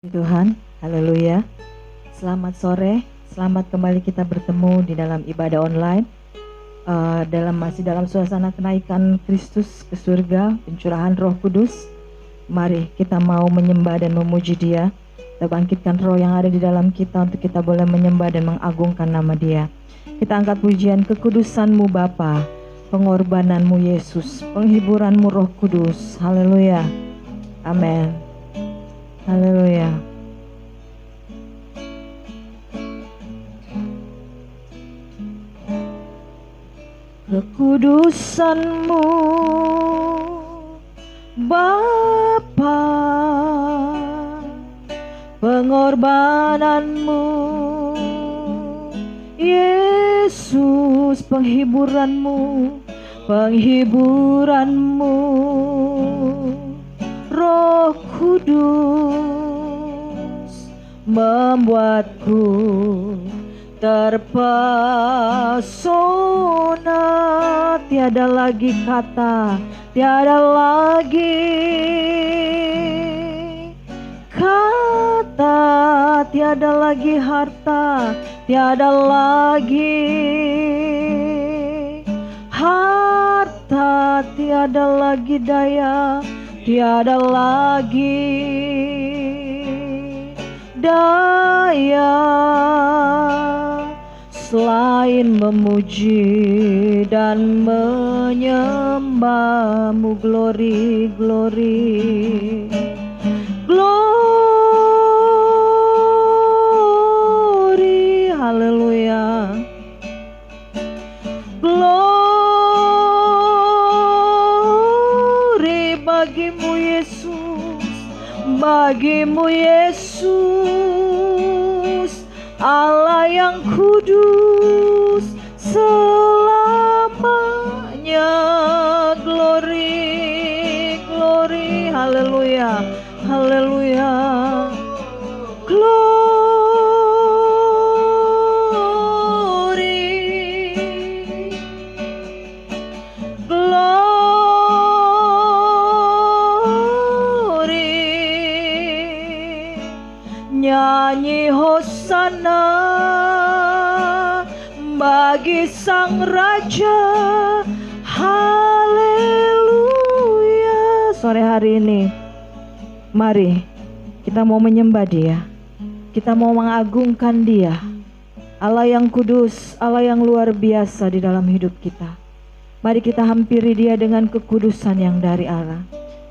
Tuhan, haleluya. Selamat sore, selamat kembali kita bertemu di dalam ibadah online. Masih dalam suasana kenaikan Kristus ke surga, pencurahan Roh Kudus. Mari kita mau menyembah dan memuji Dia. Kita bangkitkan roh yang ada di dalam kita untuk kita boleh menyembah dan mengagungkan nama Dia. Kita angkat pujian kekudusan-Mu Bapa, pengorbanan-Mu Yesus, penghiburan-Mu Roh Kudus. Haleluya. Amin. Haleluya. Kekudusan-Mu Bapa, pengorbanan-Mu Yesus, penghiburan-Mu Roh Kudus membuatku terpesona. Tiada lagi kata, tiada lagi kata, tiada lagi harta, tiada lagi harta, tiada lagi daya, tiada lagi daya selain memuji dan menyembah-Mu. Glory, glory, glory, haleluya. Glory bagimu Yesus, bagimu Yesus, Allah yang kudus selamanya. Glory, glory, haleluya, haleluya. Glory, glory, nyanyi hosana bagi Sang Raja, haleluya. Sore hari ini, mari kita mau menyembah Dia, kita mau mengagungkan Dia, Allah yang kudus, Allah yang luar biasa di dalam hidup kita. Mari kita hampiri Dia dengan kekudusan yang dari Allah.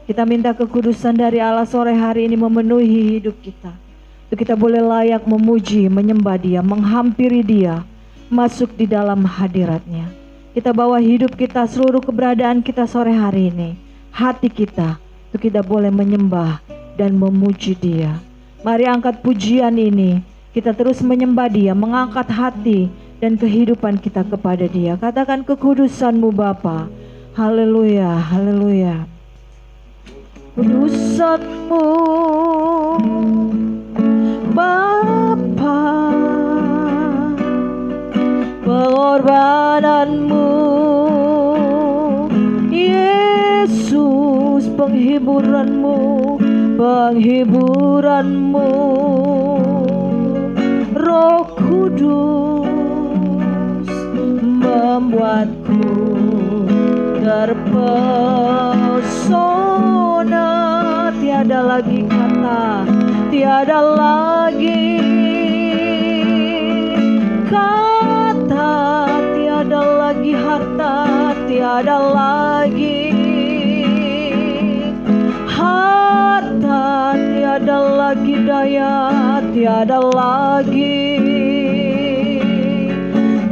Kita minta kekudusan dari Allah sore hari ini memenuhi hidup kita, untuk kita boleh layak memuji, menyembah Dia, menghampiri Dia, masuk di dalam hadirat-Nya. Kita bawa hidup kita, seluruh keberadaan kita sore hari ini, hati kita, untuk kita boleh menyembah dan memuji Dia. Mari angkat pujian ini, kita terus menyembah Dia, mengangkat hati dan kehidupan kita kepada Dia. Katakan kekudusan-Mu Bapa, haleluya, haleluya. Kudusan-Mu Bapa, pengorbanan-Mu Yesus, penghiburan-Mu Roh Kudus membuatku terpesona. Tiada lagi kata, tiada lagi kata, tiada lagi harta, tiada lagi harta, tiada lagi daya, tiada lagi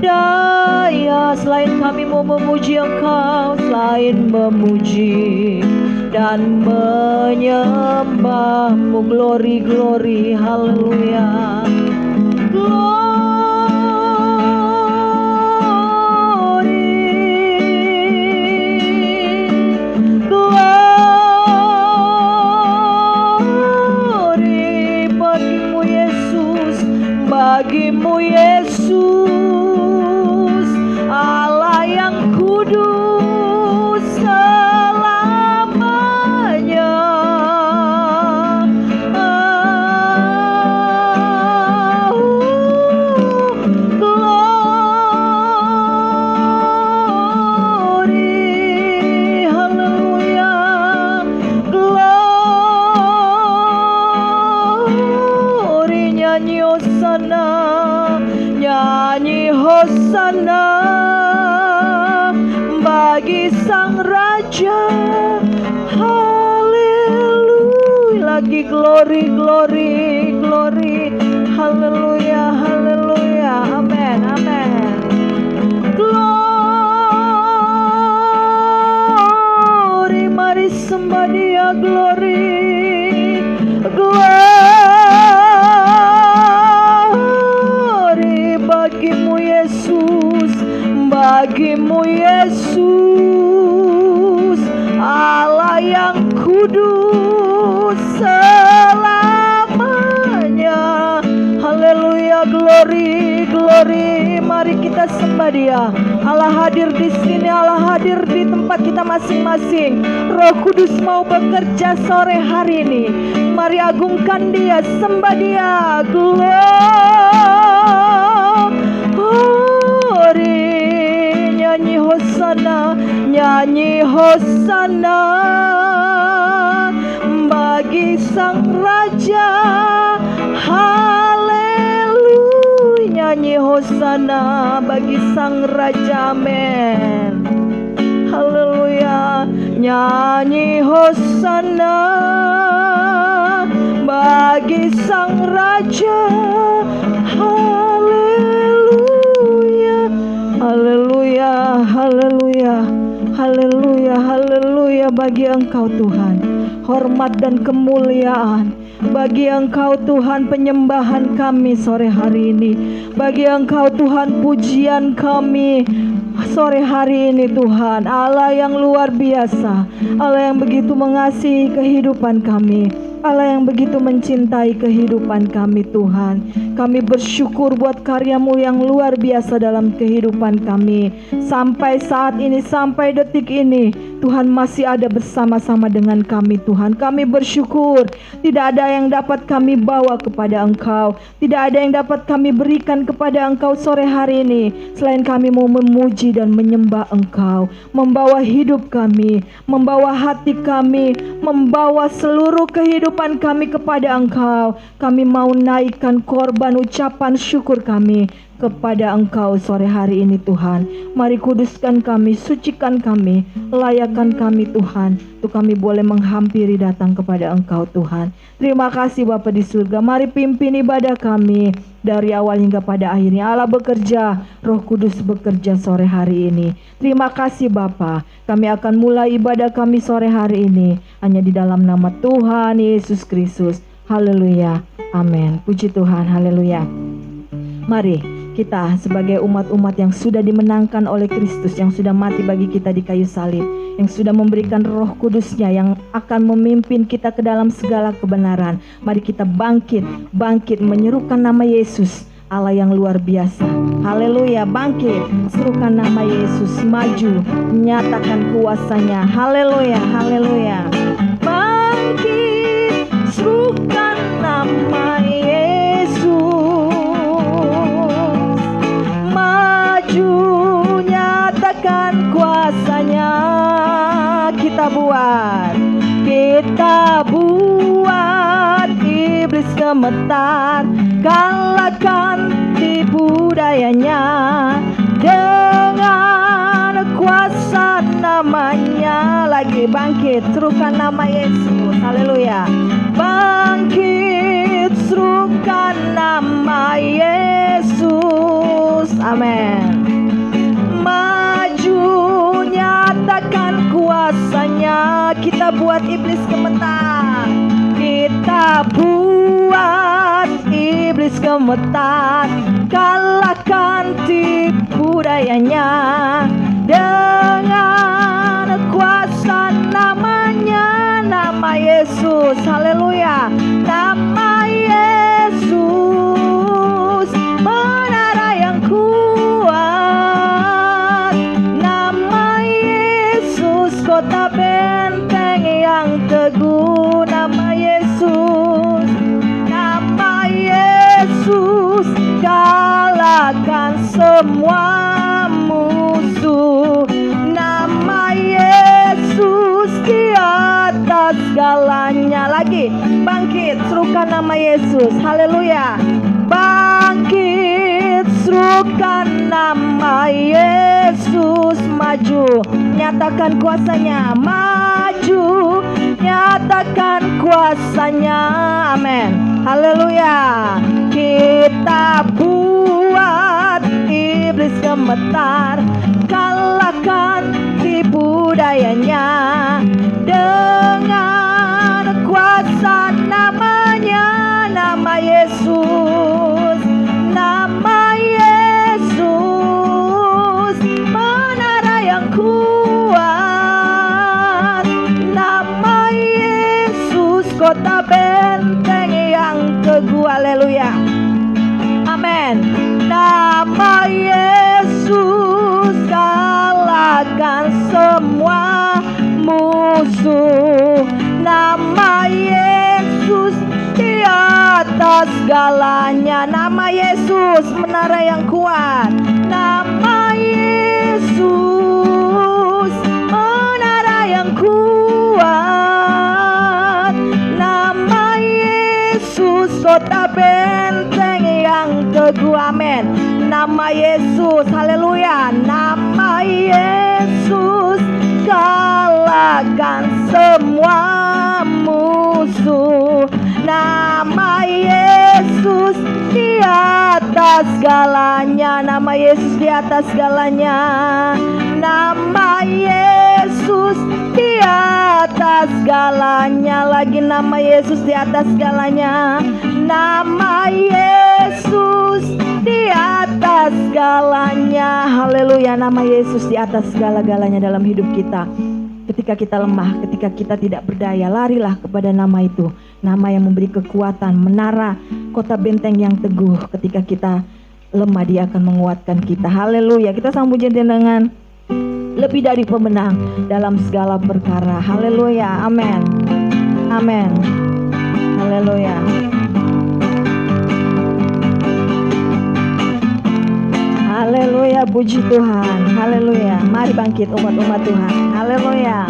daya selain kami mau memuji Engkau, selain memuji dan menyembah-Mu. Glory, glory, haleluya. Glory, bagimu Yesus, bagimu Yesus, Allah yang kudus selamanya. Hosana, nyanyi Hosana bagi Sang Raja. Haleluya, lagi glory, glory, glory. Haleluya, haleluya, amin, amin. Glory, mari sembah Dia, glory, glory bagimu Yesus, bagimu Yesus, Allah yang kudus selamanya. Haleluya, glory, glory. Mari kita sembah Dia. Allah hadir di sini, Allah hadir di tempat kita masing-masing. Roh Kudus mau bekerja sore hari ini. Mari agungkan Dia, sembah Dia. Glory, nyanyi Hosana, nyanyi Hosana bagi Sang Raja. Haleluya, nyanyi Hosana bagi Sang Raja, amin. Haleluya, nyanyi Hosana bagi Sang Raja. Haleluya, haleluya, haleluya, haleluya, haleluya bagi Engkau Tuhan. Hormat dan kemuliaan bagi Engkau Tuhan, penyembahan kami sore hari ini. Bagi Engkau Tuhan, pujian kami sore hari ini Tuhan. Allah yang luar biasa, Allah yang begitu mengasihi kehidupan kami, Allah yang begitu mencintai kehidupan kami Tuhan. Kami bersyukur buat karya-Mu yang luar biasa dalam kehidupan kami. Sampai saat ini, sampai detik ini, Tuhan masih ada bersama-sama dengan kami Tuhan. Kami bersyukur tidak ada yang dapat kami bawa kepada Engkau, tidak ada yang dapat kami berikan kepada Engkau sore hari ini selain kami mau memuji dan menyembah Engkau, membawa hidup kami, membawa hati kami, membawa seluruh kehidupan kami kepada Engkau. Kami mau naikkan korban ucapan syukur kami kepada Engkau sore hari ini Tuhan. Mari kuduskan kami, sucikan kami, layakan kami Tuhan, untuk kami boleh menghampiri datang kepada Engkau Tuhan. Terima kasih Bapa di surga. Mari pimpin ibadah kami dari awal hingga pada akhirnya. Allah bekerja, Roh Kudus bekerja sore hari ini. Terima kasih Bapa. Kami akan mulai ibadah kami sore hari ini hanya di dalam nama Tuhan Yesus Kristus. Haleluya, amin. Puji Tuhan, haleluya. Mari kita sebagai umat-umat yang sudah dimenangkan oleh Kristus, yang sudah mati bagi kita di kayu salib, yang sudah memberikan Roh Kudus-Nya yang akan memimpin kita ke dalam segala kebenaran. Mari kita bangkit menyerukan nama Yesus, Allah yang luar biasa. Haleluya, bangkit, serukan nama Yesus, maju, nyatakan kuasanya. Haleluya, haleluya. Bangkit, serukan nama Yesus, maju, nyatakan kuasanya. Kita buat iblis gemetar, kalahkan tipu dayanya dengan kuasa namanya. Lagi bangkit, serukan nama Yesus. Haleluya. Bangkit, serukan nama Yesus. Amin. Maju, nyatakan kuasanya. Kita buat iblis gemetar. Kita buat iblis gemetar, kalahkan tipu dayanya dengan kuasa namanya, nama Yesus. Haleluya. Nama Yesus, menara yang kuat. Nama Yesus, kota benteng yang teguh. Nama Yesus, nama Yesus, kalahkan semua musuh. Nama Yesus di atas segalanya. Lagi bangkit, serukan nama Yesus. Haleluya. Bangkit, Serukan nama Yesus, maju, nyatakan kuasanya, maju, nyatakan kuasanya, amin, haleluya. Kita buat iblis gemetar, kalahkan tipu dayanya dengan kuasa namanya, nama Yesus, nama Yesus, menara yang kuat, nama Yesus, kota benteng yang teguh, haleluya, amin. Nama Yesus kalahkan semua musuh, nama Yesus di atas segalanya, nama Yesus menara yang kuat, nama Yesus menara yang kuat, nama Yesus kota benteng yang teguh, amin. Nama Yesus, haleluya, nama Yesus kalahkan semua musuh, nama Yesus di atas segalanya, nama Yesus di atas segalanya, nama Yesus di atas segalanya, lagi nama Yesus di atas segalanya, nama Yesus di atas segalanya, haleluya. Nama Yesus di atas segala-galanya dalam hidup kita. Ketika kita lemah, ketika kita tidak berdaya, larilah kepada nama itu, nama yang memberi kekuatan, menara, kota benteng yang teguh. Ketika kita lemah, Dia akan menguatkan kita, haleluya. Kita sambut dengan lebih dari pemenang dalam segala perkara, haleluya, amin, amin, haleluya. Haleluya, puji Tuhan, haleluya. Mari bangkit umat-umat Tuhan, haleluya.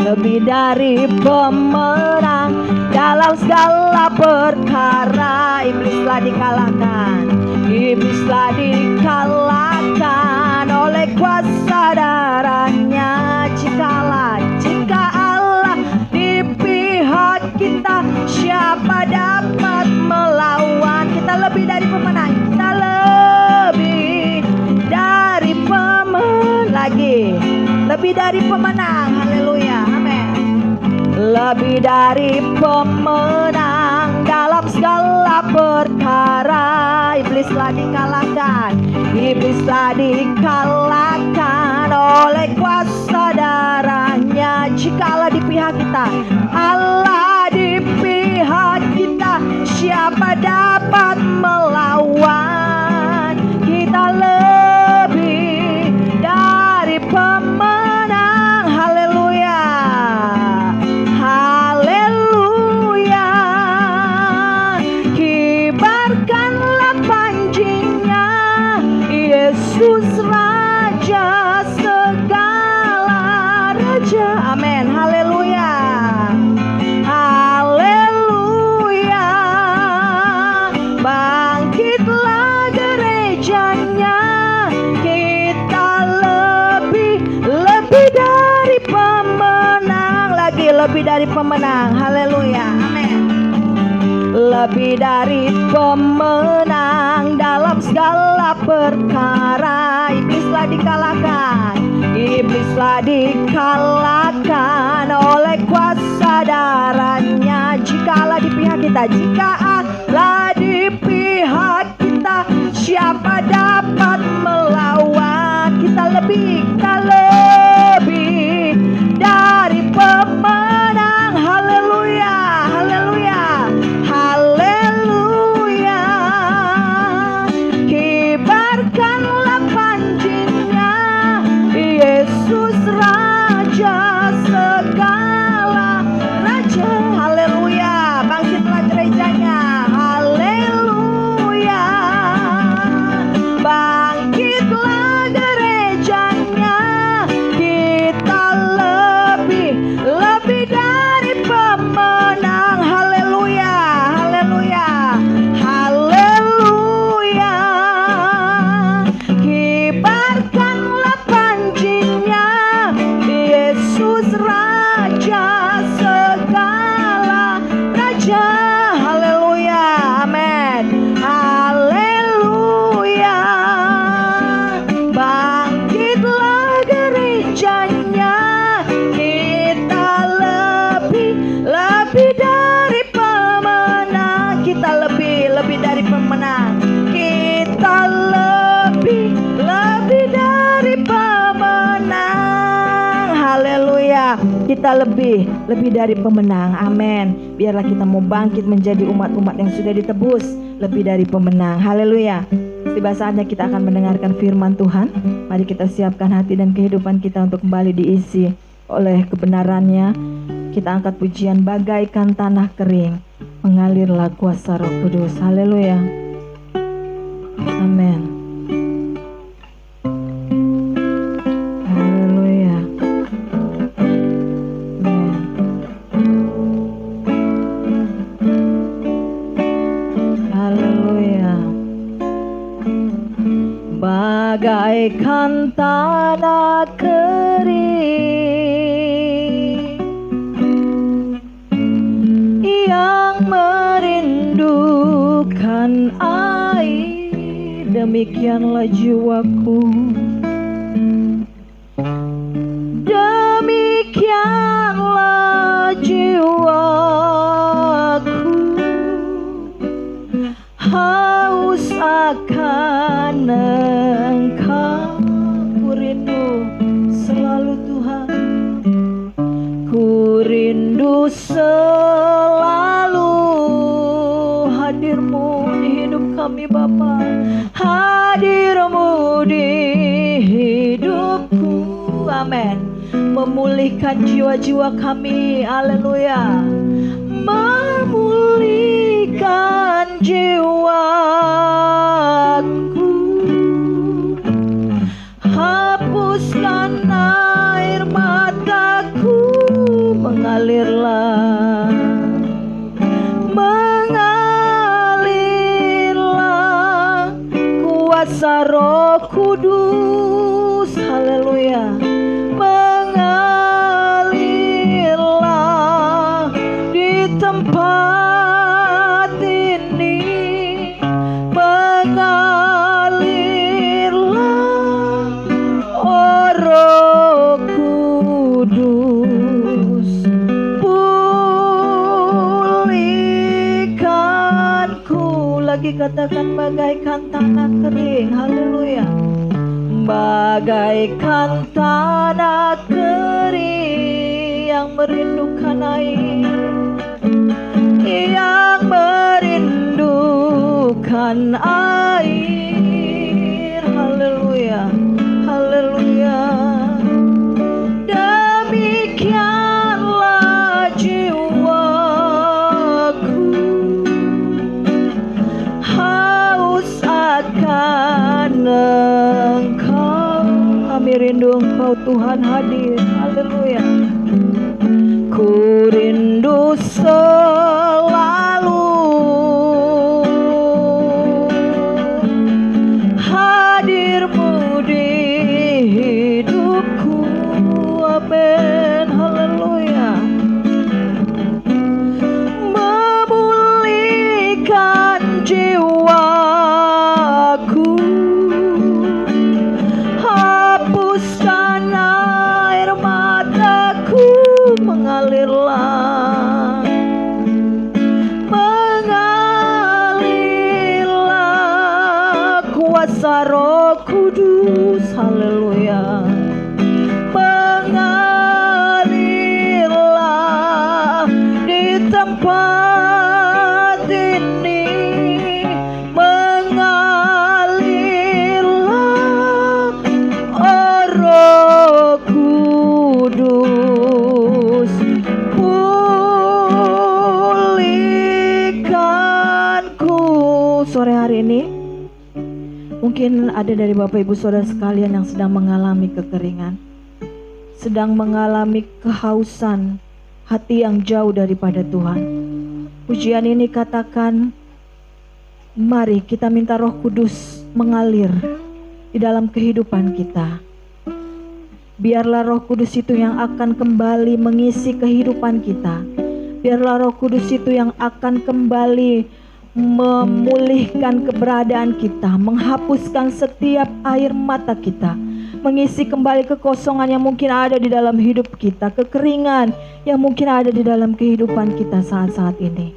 Lebih dari pemenang dalam segala perkara, iblislah dikalahkan, iblislah dikalahkan oleh kuasa darahnya. Jika Allah di pihak kita, siapa dapat melawan? Kita lebih dari pemenang, kita lebih dari pemenang lagi, lebih dari pemenang, haleluya, amin. Lebih dari pemenang dalam segala perkara, iblislah dikalahkan, iblislah dikalahkan oleh kuasa darahnya. Jika Allah di pihak kita, Allah di pihak kita, siapa dapat melawan? Kita lebih dari pemenang, haleluya, haleluya. Kibarkanlah panjinya, Yesus Raja segala raja, amin, haleluya, haleluya. Bangkitlah gerejanya, kita lebih dari pemenang lagi, lebih dari pemenang, haleluya, amin. Lebih dari pemenang dalam segala perkara, iblislah dikalahkan, iblislah dikalahkan oleh kuasa darahnya. Jika Allah di pihak kita, jika Allah di pihak kita, siapa dapat melawan? Kita lebih dari pemenang, haleluya, haleluya, haleluya. Kibarkanlah panjinya, Yesus Raja segala raja, haleluya. Bangkitlah gerejanya, lebih dari pemenang. Kita lebih dari pemenang. Haleluya. Kita lebih dari pemenang. Amin. Biarlah kita mau bangkit menjadi umat-umat yang sudah ditebus, lebih dari pemenang. Haleluya. Tiba saatnya kita akan mendengarkan firman Tuhan. Mari kita siapkan hati dan kehidupan kita untuk kembali diisi oleh kebenarannya. Kita angkat pujian bagaikan tanah kering, mengalirlah kuasa Roh Kudus. Haleluya. Amin. Haleluya. Amin. Haleluya. Bagaikan tanah kering yang merindukan air, demikianlah jiwaku, demikianlah jiwaku, haus akan Engkau. Ku rindu selalu Tuhan, ku rindu selalu hadir-Mu di hidup kami Bapa, hadir-Mu di hidupku. Amin. Memulihkan jiwa-jiwa kami. Haleluya. Memulihkan jiwaku, hapuskan air mataku, mengalirlah kuasa Roh Kudus. Haleluya. Mengalirlah di tempat ini, mengalirlah, oh Roh Kudus, pulihkanku. Lagi katakan bagaikan tanah kering. Haleluya. Bagaikan tanah kering yang merindukan air, yang merindukan air. Haleluya. Haleluya. Demikianlah jiwaku, haus akan Engkau. Kami rindu Engkau Tuhan hadir. Haleluya. Ku rindu selalu hadir-Mu di hidupku. Amin. Haleluya. Memulihkan jiwaku, hapuskan air mataku, mengalirlah, mengalirlah kuasa Roh Kudus. Haleluya. Mengalirlah di tempat ini, mengalirlah, oh Roh Kudus, pulihkanku. Sore hari ini mungkin ada dari Bapak Ibu Saudara sekalian yang sedang mengalami kekeringan, sedang mengalami kehausan hati yang jauh daripada Tuhan. Pujian ini katakan, mari kita minta Roh Kudus mengalir di dalam kehidupan kita. Biarlah Roh Kudus itu yang akan kembali mengisi kehidupan kita. Biarlah Roh Kudus itu yang akan kembali memulihkan keberadaan kita, menghapuskan setiap air mata kita, mengisi kembali kekosongan yang mungkin ada di dalam hidup kita, kekeringan yang mungkin ada di dalam kehidupan kita saat-saat ini.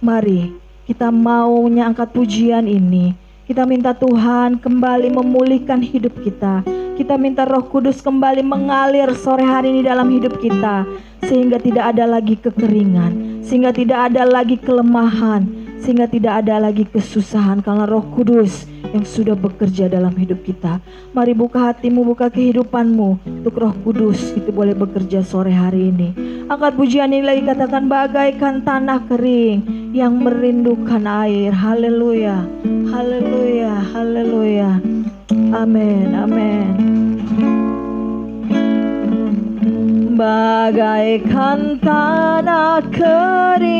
Mari Kita maunya angkat pujian ini. Kita minta Tuhan kembali memulihkan hidup kita. Kita minta Roh Kudus kembali mengalir sore hari ini dalam hidup kita, sehingga tidak ada lagi kekeringan, sehingga tidak ada lagi kelemahan, sehingga tidak ada lagi kesusahan, karena Roh Kudus yang sudah bekerja dalam hidup kita. Mari buka hatimu, buka kehidupanmu untuk Roh Kudus itu boleh bekerja sore hari ini. Angkat pujian ini lagi, katakan, bagaikan tanah kering yang merindukan air. Haleluya, haleluya, haleluya. Amin, amin. Bagaikan tanah kering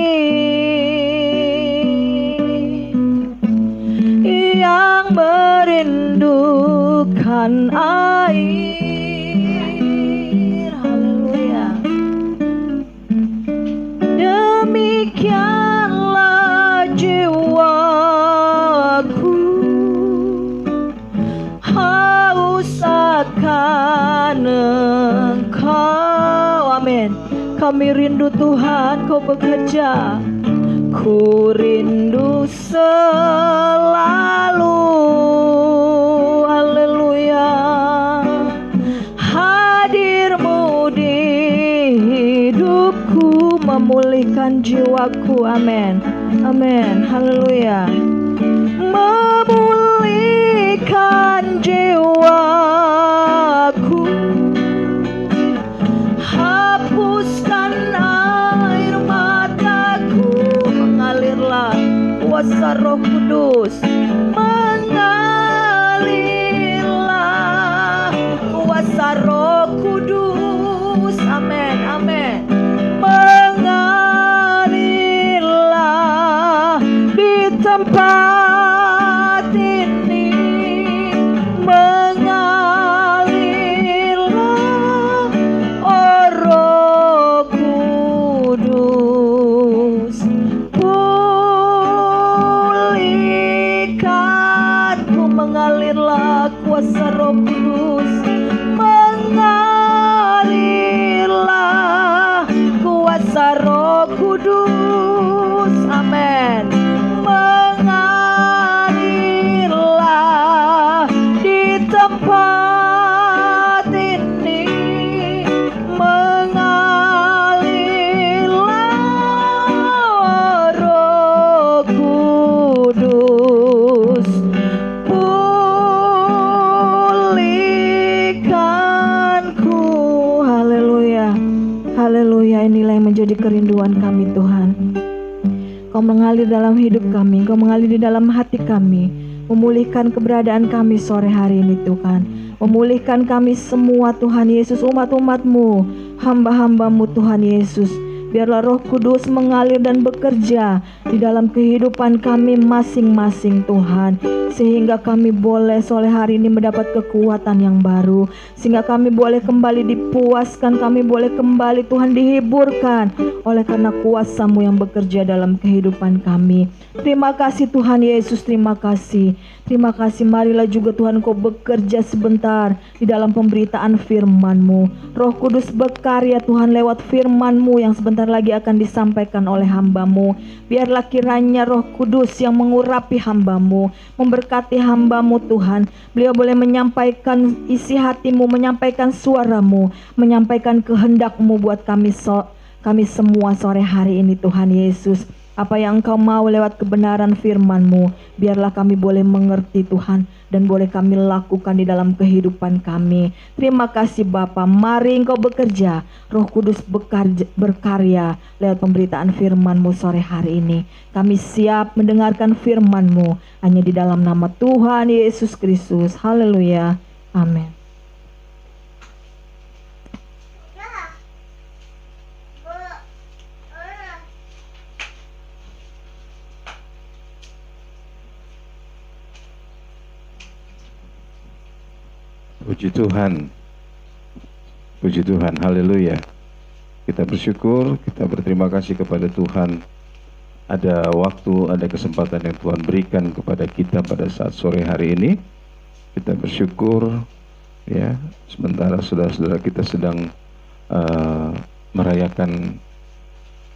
yang merindukan air. Haleluya. Demikianlah jiwaku haus akan Engkau. Amin. Kami rindu Tuhan, Kau bekerja. Ku rindu selalu, haleluya, hadir-Mu di hidupku, memulihkan jiwaku. Amin, amin, haleluya. Memulihkan jiwaku, hapuskan air mataku, mengalirlah kuasa Roh Kudus, mengalirlah kuasa Roh Kudus. Amin, amin. Mengalirlah di tempat ini, mengalirlah, oh Roh Kudus. Pulihkanku, mengalirlah kuasa Roh Kudus, mengalirlah kuasa Roh Kudus. Amin. Mengalirlah di tempat ini, mengalirlah, Roh Kudus. Pulihkanku. Haleluya, haleluya. Inilah yang menjadi kerinduan kami, Tuhan. Kau mengalir dalam hidup kami, Kau mengalir di dalam hati kami, memulihkan keberadaan kami sore hari ini, Tuhan. Memulihkan kami semua, Tuhan Yesus, umat-umat-Mu, hamba-hamba-Mu, Tuhan Yesus. Biarlah Roh Kudus mengalir dan bekerja di dalam kehidupan kami masing-masing, Tuhan, sehingga kami boleh sore hari ini mendapat kekuatan yang baru, sehingga kami boleh kembali dipuaskan, kami boleh kembali, Tuhan, dihiburkan oleh karena kuasa-Mu yang bekerja dalam kehidupan kami. Terima kasih Tuhan Yesus, terima kasih. Terima kasih, marilah juga Tuhan Kau bekerja sebentar di dalam pemberitaan firman-Mu. Roh Kudus berkarya Tuhan lewat firman-Mu yang sebentar lagi akan disampaikan oleh hamba-Mu. Biarlah kiranya Roh Kudus yang mengurapi hamba-Mu, memberkati hamba-Mu, Tuhan. Beliau boleh menyampaikan isi hati-Mu, menyampaikan suara-Mu, menyampaikan kehendak-Mu buat kami semua sore hari ini, Tuhan Yesus. Apa yang Engkau mau lewat kebenaran firman-Mu, biarlah kami boleh mengerti, Tuhan, dan boleh kami lakukan di dalam kehidupan kami. Terima kasih Bapa. Mari Engkau bekerja, Roh Kudus berkarya lewat pemberitaan firman-Mu sore hari ini. Kami siap mendengarkan firman-Mu hanya di dalam nama Tuhan Yesus Kristus. Haleluya, amin. Puji Tuhan, puji Tuhan, haleluya. Kita bersyukur, kita berterima kasih kepada Tuhan. Ada waktu, ada kesempatan yang Tuhan berikan kepada kita pada saat sore hari ini. Kita bersyukur, ya, sementara saudara-saudara kita sedang merayakan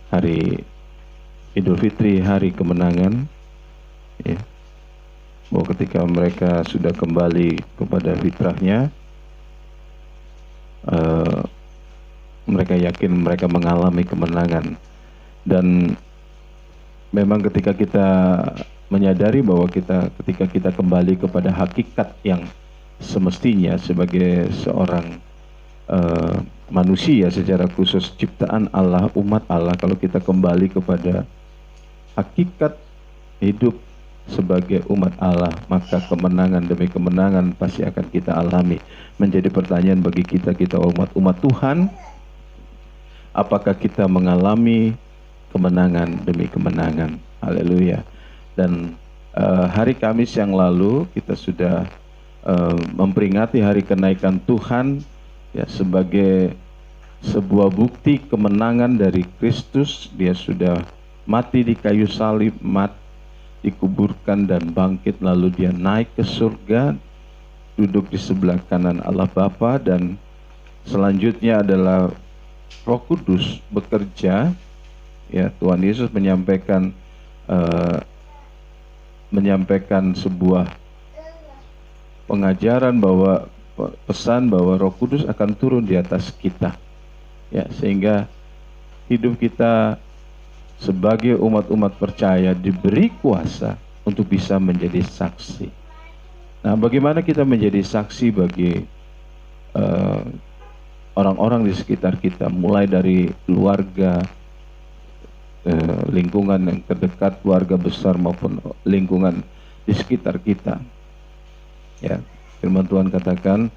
hari Idul Fitri, hari kemenangan, ya, bahwa ketika mereka sudah kembali kepada fitrahnya, mereka yakin mereka mengalami kemenangan. Dan memang ketika kita menyadari bahwa ketika kita kembali kepada hakikat yang semestinya sebagai seorang manusia secara khusus ciptaan Allah, umat Allah, kalau kita kembali kepada hakikat hidup sebagai umat Allah, maka kemenangan demi kemenangan pasti akan kita alami. Menjadi pertanyaan bagi kita umat Tuhan, apakah kita mengalami kemenangan demi kemenangan? Haleluya. Dan hari Kamis yang lalu kita sudah memperingati hari kenaikan Tuhan, ya, sebagai sebuah bukti kemenangan dari Kristus. Dia sudah mati di kayu salib, dikuburkan dan bangkit, lalu dia naik ke surga, duduk di sebelah kanan Allah Bapa, dan selanjutnya adalah Roh Kudus bekerja. Ya, Tuhan Yesus menyampaikan sebuah pengajaran bahwa pesan bahwa Roh Kudus akan turun di atas kita, ya, sehingga hidup kita sebagai umat-umat percaya diberi kuasa untuk bisa menjadi saksi. Nah, bagaimana kita menjadi saksi bagi orang-orang di sekitar kita, mulai dari keluarga, lingkungan yang terdekat, keluarga besar maupun lingkungan di sekitar kita. Ya, firman Tuhan katakan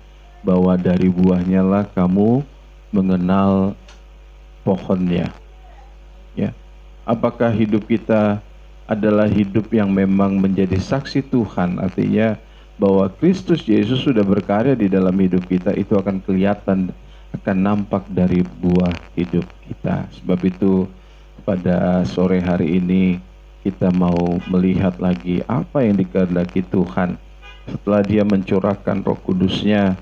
bahwa dari buahnya lah kamu mengenal pohonnya. Ya, apakah hidup kita adalah hidup yang memang menjadi saksi Tuhan? Artinya bahwa Kristus Yesus sudah berkarya di dalam hidup kita, itu akan kelihatan, akan nampak dari buah hidup kita. Sebab itu pada sore hari ini kita mau melihat lagi apa yang dikehendaki Tuhan setelah Dia mencurahkan Roh Kudus-Nya.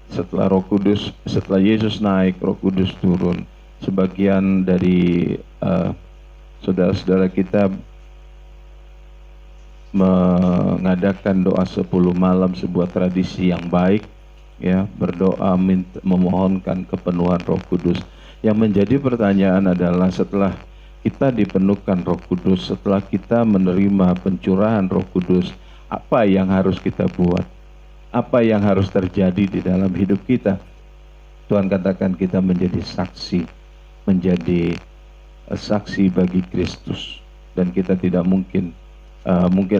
Setelah Yesus naik, Roh Kudus turun. Sebagian dari saudara-saudara kita mengadakan doa 10 malam, sebuah tradisi yang baik, ya, berdoa memohonkan kepenuhan Roh Kudus. Yang menjadi pertanyaan adalah, setelah kita dipenuhkan Roh Kudus, setelah kita menerima pencurahan Roh Kudus, apa yang harus kita buat? Apa yang harus terjadi di dalam hidup kita? Tuhan katakan kita menjadi saksi, menjadi saksi bagi Kristus. Dan kita tidak mungkin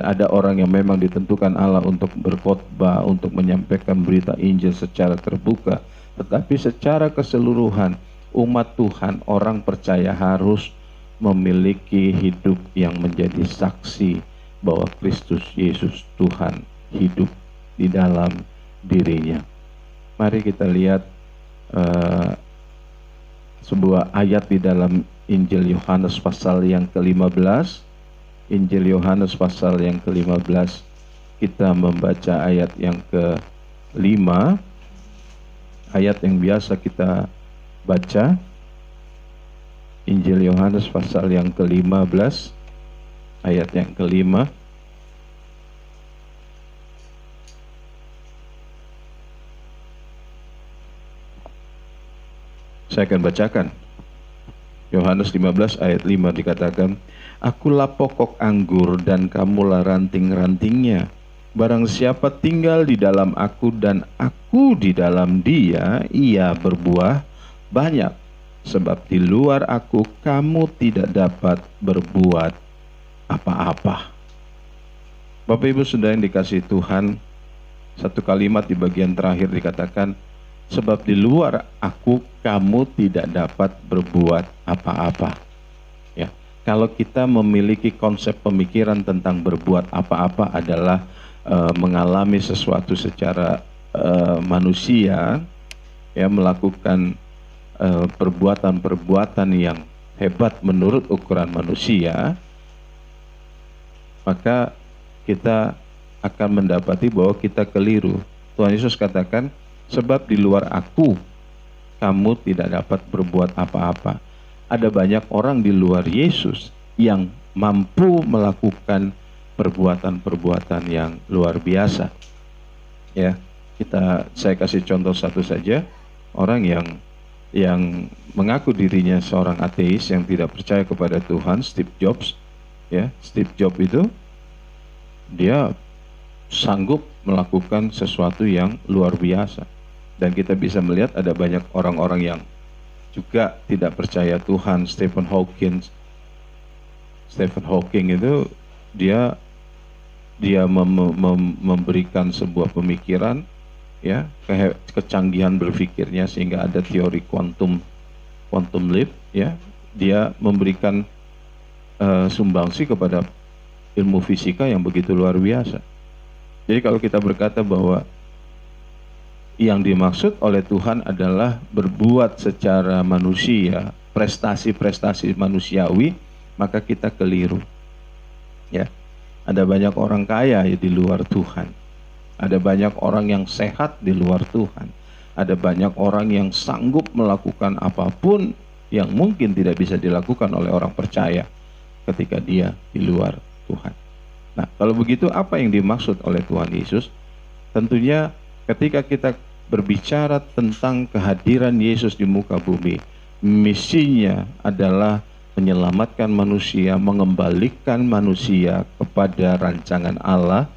ada orang yang memang ditentukan Allah untuk berkhotbah, untuk menyampaikan berita Injil secara terbuka, tetapi secara keseluruhan umat Tuhan, orang percaya harus memiliki hidup yang menjadi saksi bahwa Kristus Yesus Tuhan hidup di dalam dirinya. Mari kita lihat sebuah ayat di dalam Injil Yohanes pasal yang ke-15. Injil Yohanes pasal yang ke-15, kita membaca ayat yang ke-5, ayat yang biasa kita baca. Injil Yohanes pasal yang ke-15, ayat yang ke-5. Saya akan bacakan. Yohanes 15 ayat 5 dikatakan, Akulah pokok anggur dan kamulah ranting-rantingnya. Barang siapa tinggal di dalam aku dan aku di dalam dia, ia berbuah banyak. Sebab di luar aku kamu tidak dapat berbuat apa-apa. Bapak Ibu Saudara yang dikasihi Tuhan, satu kalimat di bagian terakhir dikatakan, sebab di luar aku kamu tidak dapat berbuat apa-apa. Ya, kalau kita memiliki konsep pemikiran tentang berbuat apa-apa adalah mengalami sesuatu secara manusia, ya, melakukan perbuatan-perbuatan yang hebat menurut ukuran manusia, maka kita akan mendapati bahwa kita keliru. Tuhan Yesus katakan, sebab di luar aku kamu tidak dapat berbuat apa-apa. Ada banyak orang di luar Yesus yang mampu melakukan perbuatan-perbuatan yang luar biasa. Ya, saya kasih contoh satu saja, orang yang mengaku dirinya seorang ateis yang tidak percaya kepada Tuhan, Steve Jobs. Ya, Steve Jobs itu dia sanggup melakukan sesuatu yang luar biasa, dan kita bisa melihat ada banyak orang-orang yang juga tidak percaya Tuhan. Stephen Hawking itu dia memberikan sebuah pemikiran, ya, kecanggihan berpikirnya sehingga ada teori quantum leap, ya. Dia memberikan sumbangsi kepada ilmu fisika yang begitu luar biasa. Jadi kalau kita berkata bahwa yang dimaksud oleh Tuhan adalah berbuat secara manusia, prestasi-prestasi manusiawi, maka kita keliru. Ya, ada banyak orang kaya di luar Tuhan. Ada banyak orang yang sehat di luar Tuhan. Ada banyak orang yang sanggup melakukan apapun yang mungkin tidak bisa dilakukan oleh orang percaya ketika dia di luar Tuhan. Nah, kalau begitu apa yang dimaksud oleh Tuhan Yesus? Tentunya ketika kita berbicara tentang kehadiran Yesus di muka bumi, misinya adalah menyelamatkan manusia, mengembalikan manusia kepada rancangan Allah,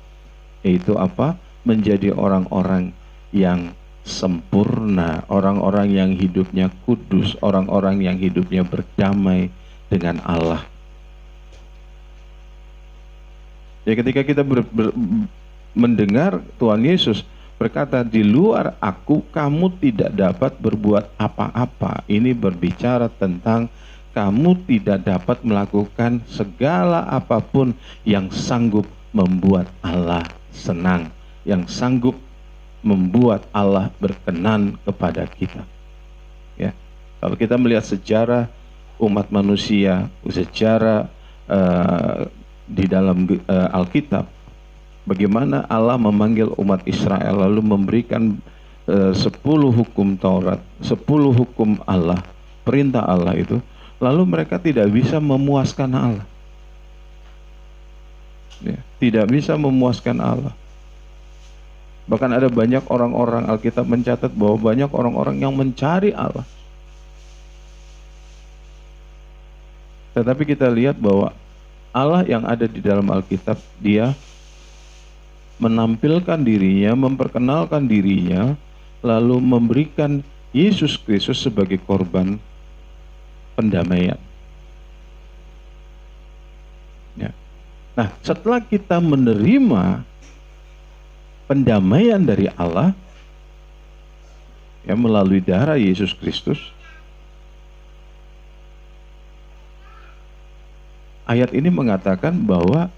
yaitu apa? Menjadi orang-orang yang sempurna, orang-orang yang hidupnya kudus, orang-orang yang hidupnya berdamai dengan Allah. Ya, ketika kita mendengar Tuhan Yesus berkata, di luar aku kamu tidak dapat berbuat apa-apa. Ini berbicara tentang kamu tidak dapat melakukan segala apapun yang sanggup membuat Allah senang, yang sanggup membuat Allah berkenan kepada kita. Ya, kalau kita melihat sejarah umat manusia, sejarah di dalam Alkitab, bagaimana Allah memanggil umat Israel lalu memberikan 10 hukum Taurat, 10 hukum Allah, perintah Allah itu, lalu mereka tidak bisa memuaskan Allah. Ya, tidak bisa memuaskan Allah. Bahkan ada banyak orang-orang, Alkitab mencatat bahwa banyak orang-orang yang mencari Allah. Tetapi kita lihat bahwa Allah yang ada di dalam Alkitab, dia menampilkan dirinya, memperkenalkan dirinya, lalu memberikan Yesus Kristus sebagai korban pendamaian. Ya. Nah, setelah kita menerima pendamaian dari Allah, ya, melalui darah Yesus Kristus, ayat ini mengatakan bahwa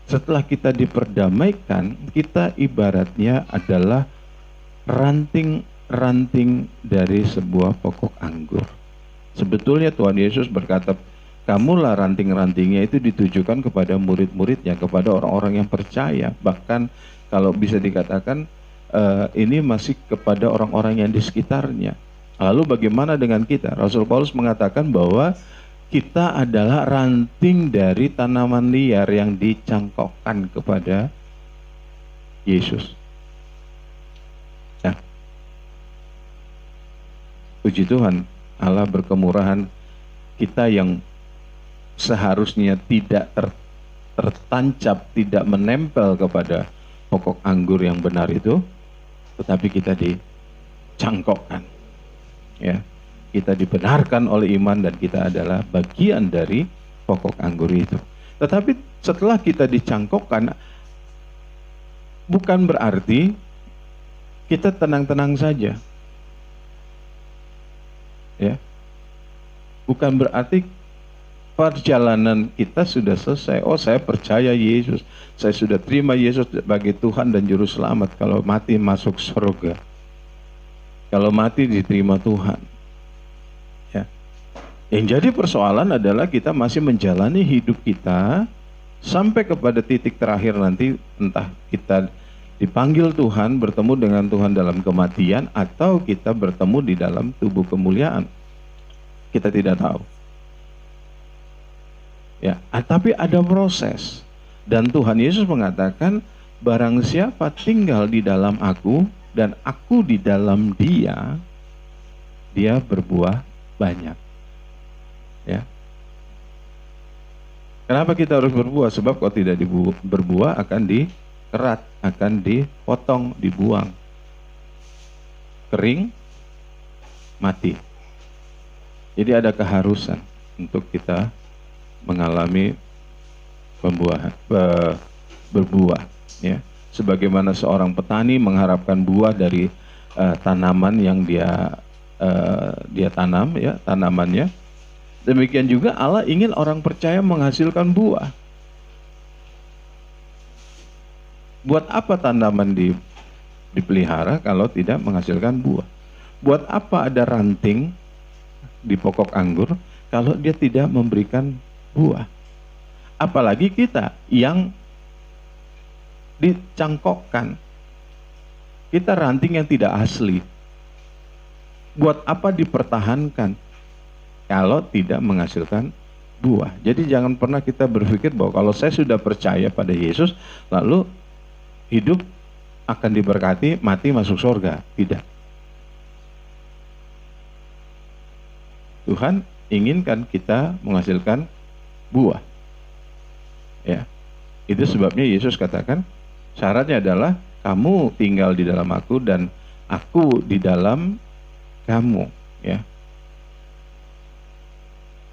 setelah kita diperdamaikan, kita ibaratnya adalah ranting-ranting dari sebuah pokok anggur. Sebetulnya Tuhan Yesus berkata, kamulah ranting-rantingnya, itu ditujukan kepada murid-muridnya, kepada orang-orang yang percaya. Bahkan kalau bisa dikatakan ini masih kepada orang-orang yang di sekitarnya. Lalu bagaimana dengan kita? Rasul Paulus mengatakan bahwa kita adalah ranting dari tanaman liar yang dicangkokkan kepada Yesus. Nah, puji Tuhan, Allah berkemurahan, kita yang seharusnya tidak tertancap, tidak menempel kepada pokok anggur yang benar itu, tetapi kita dicangkokkan. Ya. Kita dibenarkan oleh iman dan kita adalah bagian dari pokok anggur itu. Tetapi setelah kita dicangkokkan, bukan berarti kita tenang-tenang saja. Ya. Bukan berarti perjalanan kita sudah selesai. Oh, saya percaya Yesus, saya sudah terima Yesus sebagai Tuhan dan Juru Selamat. Kalau mati masuk surga, kalau mati diterima Tuhan. Yang jadi persoalan adalah kita masih menjalani hidup kita sampai kepada titik terakhir nanti, entah kita dipanggil Tuhan, bertemu dengan Tuhan dalam kematian, atau kita bertemu di dalam tubuh kemuliaan. Kita tidak tahu. Ya, tapi ada proses. Dan Tuhan Yesus mengatakan, barang siapa tinggal di dalam aku dan aku di dalam dia, dia berbuah banyak. Ya. Kenapa kita harus berbuah? Sebab kalau tidak berbuah akan dikerat, akan dipotong, dibuang. Kering, mati. Jadi ada keharusan untuk kita mengalami berbuah. Ya. Sebagaimana seorang petani mengharapkan buah dari tanaman yang dia tanam, ya, tanamannya. Demikian juga Allah ingin orang percaya menghasilkan buah. Buat apa tanaman dipelihara kalau tidak menghasilkan buah? Buat apa ada ranting di pokok anggur kalau dia tidak memberikan buah? Apalagi kita yang dicangkokkan. Kita ranting yang tidak asli. Buat apa dipertahankan kalau tidak menghasilkan buah? Jadi jangan pernah kita berpikir bahwa kalau saya sudah percaya pada Yesus, lalu hidup akan diberkati, mati masuk surga. Tidak. Tuhan inginkan kita menghasilkan buah. Ya. Itu sebabnya Yesus katakan, syaratnya adalah kamu tinggal di dalam aku dan aku di dalam kamu, ya.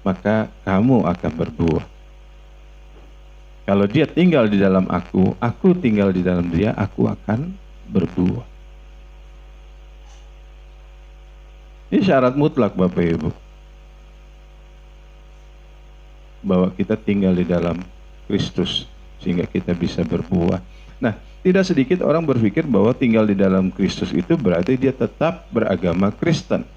Maka kamu akan berbuah. Kalau dia tinggal di dalam aku tinggal di dalam dia, aku akan berbuah. Ini syarat mutlak Bapak Ibu, bahwa kita tinggal di dalam Kristus sehingga kita bisa berbuah. Nah, tidak sedikit orang berpikir bahwa tinggal di dalam Kristus itu berarti dia tetap beragama Kristen.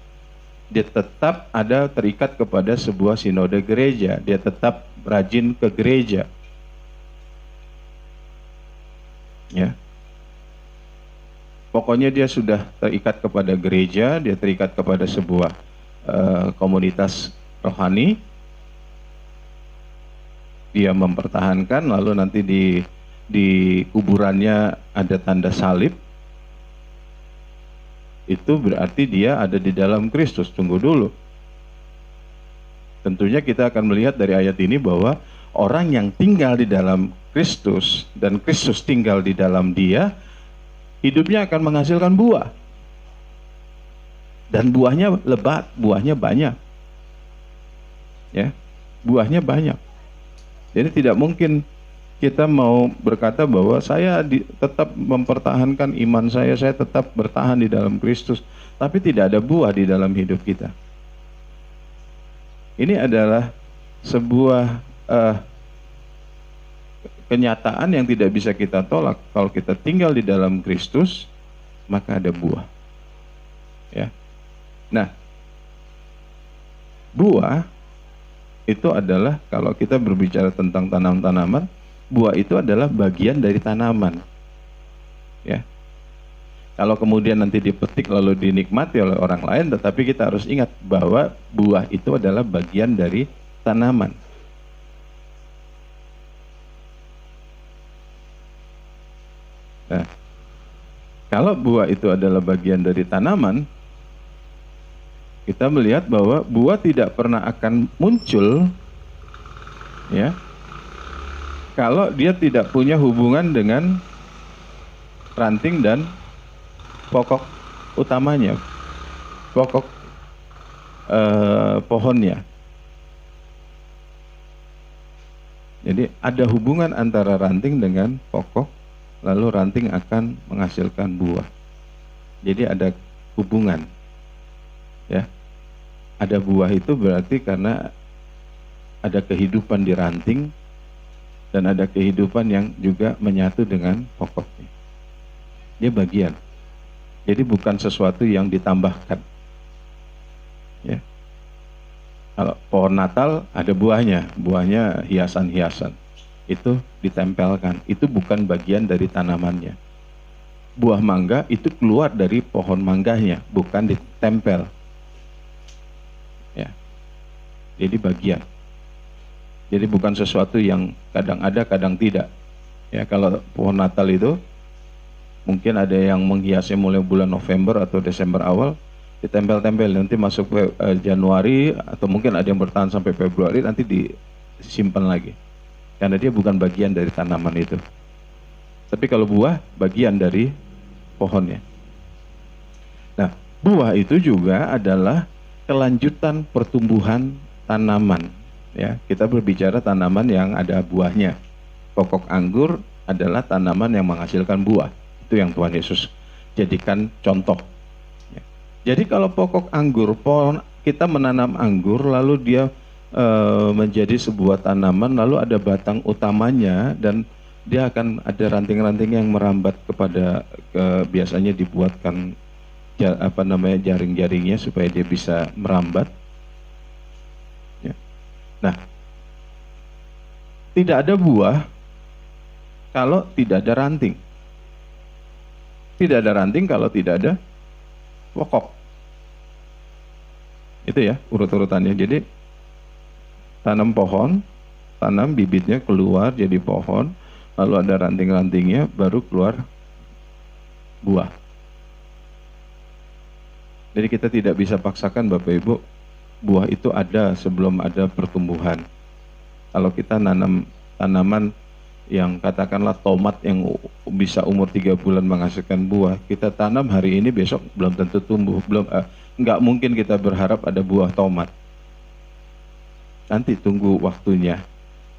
Dia tetap ada terikat kepada sebuah sinode gereja. Dia tetap rajin ke gereja. Ya. Pokoknya dia sudah terikat kepada gereja, dia terikat kepada sebuah komunitas rohani. Dia mempertahankan, lalu nanti di kuburannya ada tanda salib. Itu berarti dia ada di dalam Kristus. Tunggu dulu. Tentunya kita akan melihat dari ayat ini bahwa orang yang tinggal di dalam Kristus dan Kristus tinggal di dalam dia, hidupnya akan menghasilkan buah. Dan buahnya lebat, buahnya banyak. Ya, buahnya banyak. Jadi tidak mungkin kita mau berkata bahwa saya tetap mempertahankan iman saya tetap bertahan di dalam Kristus, tapi tidak ada buah di dalam hidup kita. Ini adalah sebuah kenyataan yang tidak bisa kita tolak. Kalau kita tinggal di dalam Kristus, maka ada buah. Ya. Nah, buah itu adalah, kalau kita berbicara tentang tanaman-tanaman, buah itu adalah bagian dari tanaman. Ya. Kalau kemudian nanti dipetik lalu dinikmati oleh orang lain, tetapi kita harus ingat bahwa buah itu adalah bagian dari tanaman. Nah, kalau buah itu adalah bagian dari tanaman, kita melihat bahwa buah tidak pernah akan muncul, ya, kalau dia tidak punya hubungan dengan ranting dan pokok utamanya, pokok pohonnya. Jadi ada hubungan antara ranting dengan pokok, lalu ranting akan menghasilkan buah. Jadi ada hubungan, ya. Ada buah itu berarti karena ada kehidupan di ranting dan ada kehidupan yang juga menyatu dengan pokoknya. Dia bagian. Jadi bukan sesuatu yang ditambahkan. Ya. Kalau pohon Natal ada buahnya, buahnya hiasan-hiasan. Itu ditempelkan. Itu bukan bagian dari tanamannya. Buah mangga itu keluar dari pohon mangganya, bukan ditempel. Ya. Jadi bagian. Jadi bukan sesuatu yang kadang ada, kadang tidak. Ya, kalau pohon Natal itu mungkin ada yang menghiasnya mulai bulan November atau Desember awal, ditempel-tempel, nanti masuk Januari, atau mungkin ada yang bertahan sampai Februari, nanti disimpan lagi. Karena dia bukan bagian dari tanaman itu. Tapi kalau buah, bagian dari pohonnya. Nah, buah itu juga adalah kelanjutan pertumbuhan tanaman. Ya, kita berbicara tanaman yang ada buahnya. Pokok anggur adalah tanaman yang menghasilkan buah. Itu yang Tuhan Yesus jadikan contoh. Ya. Jadi kalau pokok anggur, pohon kita menanam anggur, lalu dia menjadi sebuah tanaman, lalu ada batang utamanya, dan dia akan ada ranting-ranting yang merambat kepada biasanya dibuatkan jaring-jaringnya supaya dia bisa merambat. Ya. Nah, tidak ada buah kalau tidak ada ranting. Tidak ada ranting kalau tidak ada pokok. Itu ya urut-urutannya. Jadi tanam pohon, tanam bibitnya keluar jadi pohon, lalu ada ranting-rantingnya, baru keluar buah. Jadi kita tidak bisa paksakan Bapak Ibu, buah itu ada sebelum ada pertumbuhan. Kalau kita nanam tanaman yang katakanlah tomat yang bisa umur 3 bulan menghasilkan buah, kita tanam hari ini, besok belum tentu tumbuh, nggak mungkin kita berharap ada buah tomat. Nanti tunggu waktunya.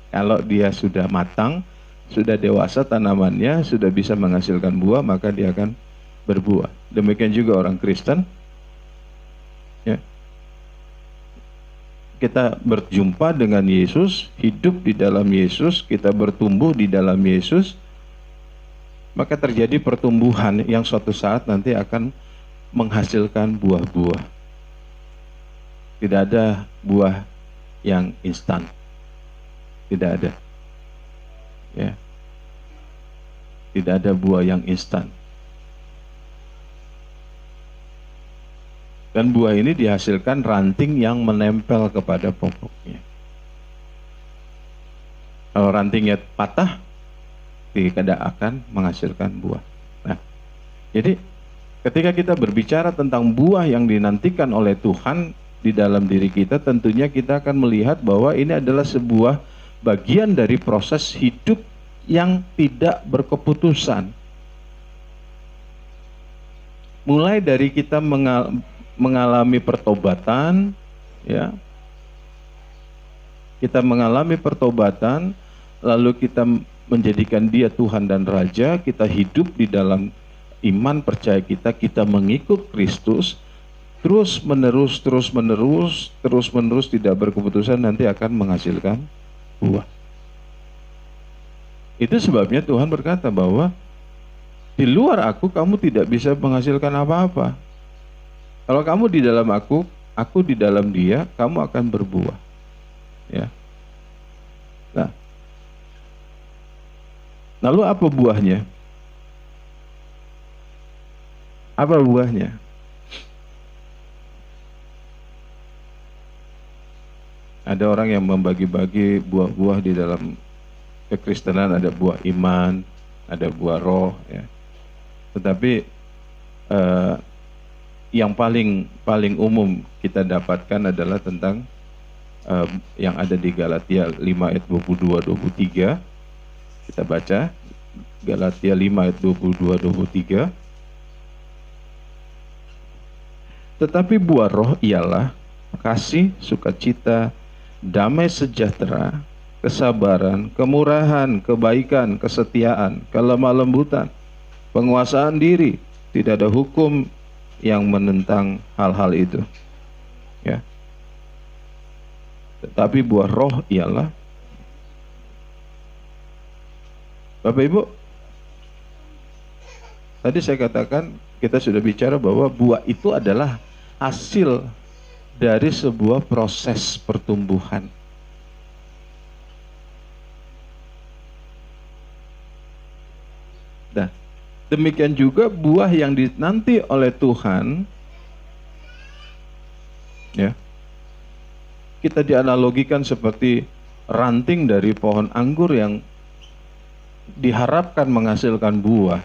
Kalau dia sudah matang, sudah dewasa tanamannya, sudah bisa menghasilkan buah, maka dia akan berbuah. Demikian juga orang Kristen. Ya. Kita berjumpa dengan Yesus, hidup di dalam Yesus, kita bertumbuh di dalam Yesus, maka terjadi pertumbuhan yang suatu saat nanti akan menghasilkan buah-buah. Tidak ada buah yang instan. Tidak ada. Ya. Tidak ada buah yang instan. Dan buah ini dihasilkan ranting yang menempel kepada pokoknya. Kalau rantingnya patah, tidak akan menghasilkan buah. Nah, jadi ketika kita berbicara tentang buah yang dinantikan oleh Tuhan di dalam diri kita, tentunya kita akan melihat bahwa ini adalah sebuah bagian dari proses hidup yang tidak berkeputusan. Mulai dari kita mengalami pertobatan, ya, kita mengalami pertobatan, lalu kita menjadikan Dia Tuhan dan Raja, kita hidup di dalam iman percaya kita mengikut Kristus, terus menerus tidak berkeputusan, nanti akan menghasilkan buah. Itu sebabnya Tuhan berkata bahwa di luar aku kamu tidak bisa menghasilkan apa-apa. Kalau kamu di dalam aku di dalam Dia, kamu akan berbuah. Ya. Nah, lalu apa buahnya? Apa buahnya? Ada orang yang membagi-bagi buah-buah di dalam kekristenan, ada buah iman, ada buah roh, ya. Tetapi yang paling umum kita dapatkan adalah tentang yang ada di Galatia 5 ayat 22-23. Kita baca Galatia 5 ayat 22-23. Tetapi buah roh ialah kasih, sukacita, damai sejahtera, kesabaran, kemurahan, kebaikan, kesetiaan, kelemah lembutan, penguasaan diri. Tidak ada hukum yang menentang hal-hal itu. Ya. Tetapi buah roh ialah, Bapak Ibu, tadi saya katakan, kita sudah bicara bahwa buah itu adalah hasil dari sebuah proses pertumbuhan. Nah, demikian juga buah yang dinanti oleh Tuhan, ya, kita dianalogikan seperti ranting dari pohon anggur yang diharapkan menghasilkan buah.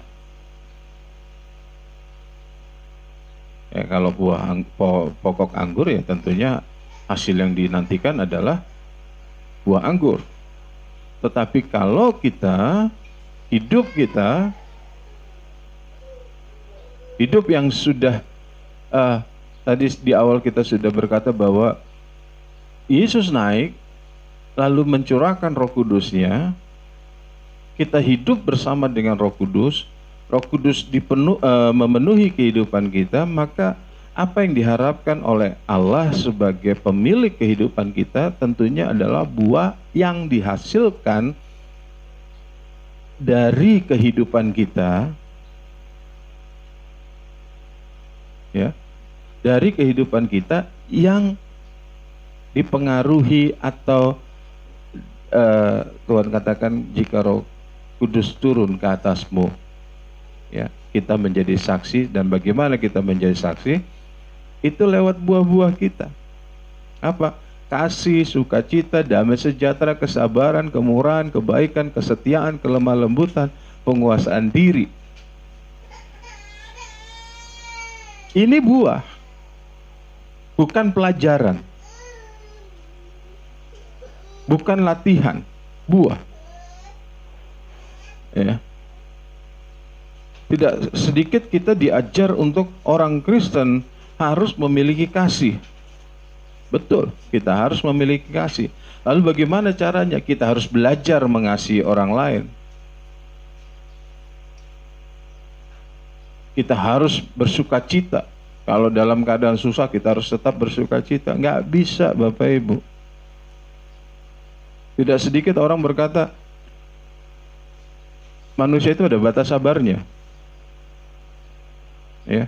Ya, kalau pokok anggur ya tentunya hasil yang dinantikan adalah buah anggur. Tetapi kalau hidup yang sudah tadi di awal kita sudah berkata bahwa Yesus naik lalu mencurahkan Roh Kudus-Nya, kita hidup bersama dengan Roh Kudus memenuhi kehidupan kita, maka apa yang diharapkan oleh Allah sebagai pemilik kehidupan kita tentunya adalah buah yang dihasilkan dari kehidupan kita, ya, dari kehidupan kita yang dipengaruhi atau Tuhan katakan jika Roh Kudus turun ke atasmu, ya, kita menjadi saksi. Dan bagaimana kita menjadi saksi? Itu lewat buah-buah kita. Apa? Kasih, sukacita, damai sejahtera, kesabaran, kemurahan, kebaikan, kesetiaan, kelemah lembutan, penguasaan diri. Ini buah, bukan pelajaran, bukan latihan, buah. Ya. Tidak sedikit kita diajar untuk orang Kristen harus memiliki kasih. Betul, kita harus memiliki kasih. Lalu bagaimana caranya? Kita harus belajar mengasihi orang lain. Kita harus bersukacita. Kalau dalam keadaan susah kita harus tetap bersukacita. Nggak bisa Bapak Ibu. Tidak sedikit orang berkata, manusia itu ada batas sabarnya. Ya.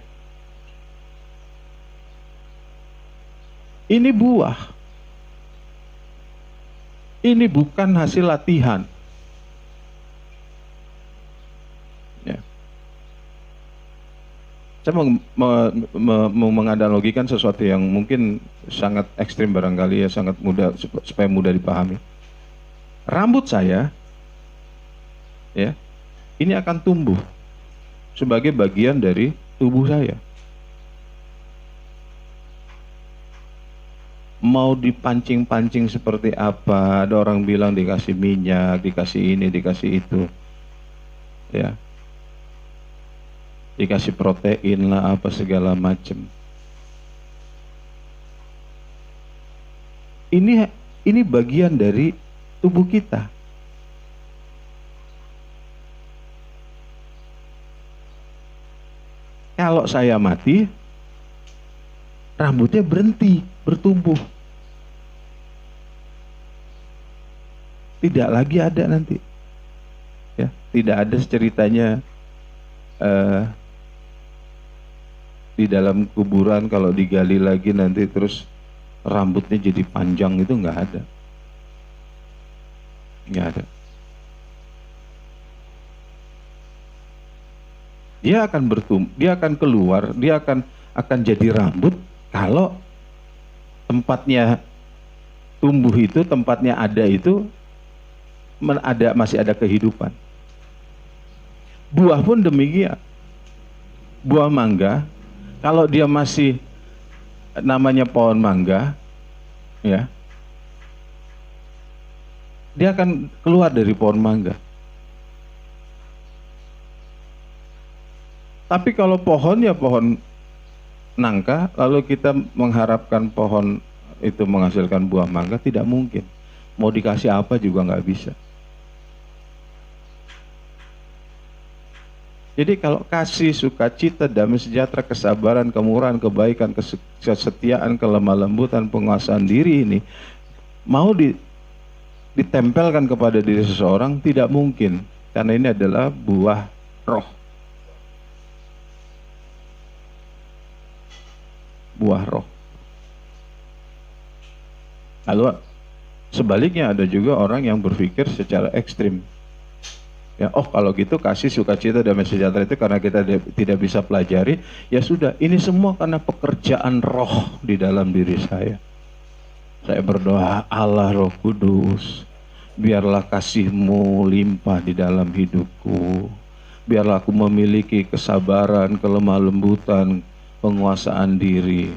Ini buah. Ini bukan hasil latihan. Ya. Saya mau menganalogikan sesuatu yang mungkin sangat ekstrim barangkali ya, sangat mudah supaya mudah dipahami. Rambut saya, ya, ini akan tumbuh sebagai bagian dari tubuh saya. Mau dipancing-pancing seperti apa, ada orang bilang dikasih minyak, dikasih ini, dikasih itu, ya, dikasih protein lah, apa segala macam. Ini bagian dari tubuh kita. Kalau saya mati, rambutnya berhenti bertumbuh. Tidak lagi ada nanti. Ya, tidak ada ceritanya di dalam kuburan kalau digali lagi nanti terus rambutnya jadi panjang, itu nggak ada. Nggak ada. Dia akan bertumbuh, dia akan keluar, dia akan jadi rambut kalau tempatnya tumbuh itu, tempatnya ada itu masih ada kehidupan. Buah pun demikian. Buah mangga, kalau dia masih namanya pohon mangga, ya, dia akan keluar dari pohon mangga. Tapi kalau pohonnya pohon nangka, lalu kita mengharapkan pohon itu menghasilkan buah mangga, tidak mungkin. Mau dikasih apa juga nggak bisa. Jadi kalau kasih, sukacita, damai sejahtera, kesabaran, kemurahan, kebaikan, kesetiaan, kelemah lembutan, penguasaan diri ini mau ditempelkan kepada diri seseorang, tidak mungkin. Karena ini adalah buah roh. Buah roh. Lalu sebaliknya ada juga orang yang berpikir secara ekstrim. Ya, oh kalau gitu kasih, sukacita, damai sejahtera itu karena kita tidak bisa pelajari, ya sudah, ini semua karena pekerjaan roh di dalam diri saya. Saya berdoa, Allah Roh Kudus, biarlah kasih-Mu limpah di dalam hidupku. Biarlah aku memiliki kesabaran, kelemah lembutan, penguasaan diri.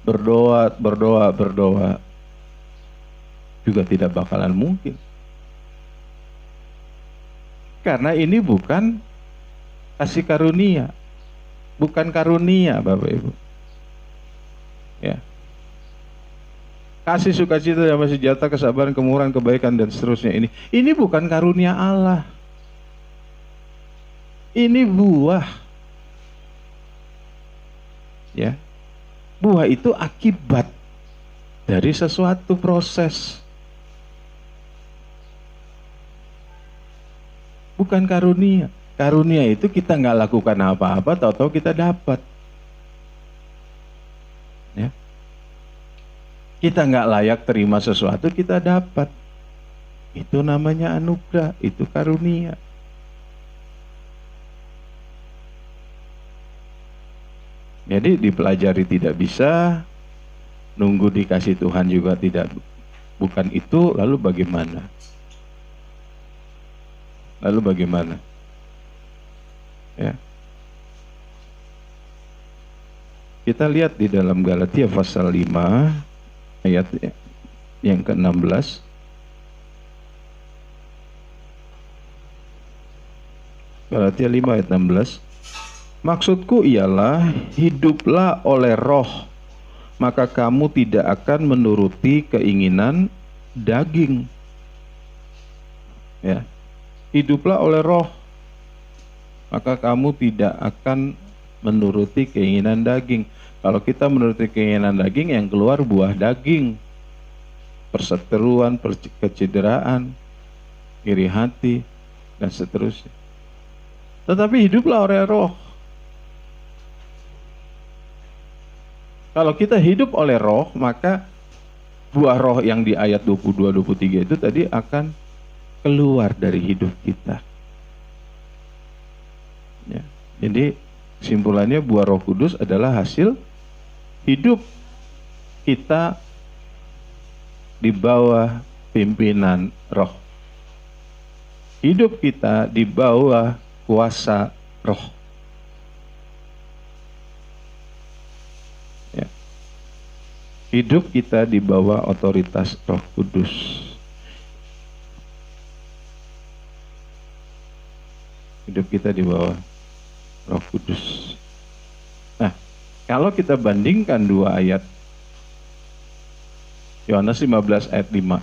Berdoa juga tidak bakalan mungkin. Karena ini bukan kasih karunia. Bukan karunia, Bapak Ibu. Ya. Kasih, sukacita, damai sejahtera, kesabaran, kemurahan, kebaikan, dan seterusnya ini. Ini bukan karunia Allah. Ini buah. Ya. Buah itu akibat dari sesuatu proses. Bukan karunia. Karunia itu kita nggak lakukan apa-apa, tahu-tahu kita dapat. Ya. Kita nggak layak terima sesuatu, kita dapat. Itu namanya anugerah, itu karunia. Jadi dipelajari tidak bisa, nunggu dikasih Tuhan juga tidak, bukan itu, lalu bagaimana? Lalu bagaimana? Ya. Kita lihat di dalam Galatia pasal 5 ayat yang ke-16. Galatia 5 ayat 16. Maksudku ialah, hiduplah oleh roh, maka kamu tidak akan menuruti keinginan daging. Ya. Hiduplah oleh roh, maka kamu tidak akan menuruti keinginan daging. Kalau kita menuruti keinginan daging, yang keluar buah daging. Perseteruan, kecederaan, iri hati, dan seterusnya. Tetapi hiduplah oleh roh. Kalau kita hidup oleh roh, maka buah roh yang di ayat 22-23 itu tadi akan keluar dari hidup kita. Ya. Jadi kesimpulannya, buah Roh Kudus adalah hasil hidup kita di bawah pimpinan roh. Hidup kita di bawah kuasa roh. Ya. Hidup kita di bawah otoritas Roh Kudus. Hidup kita di bawah Roh Kudus. Nah, kalau kita bandingkan dua ayat, Yohanes 15 ayat 5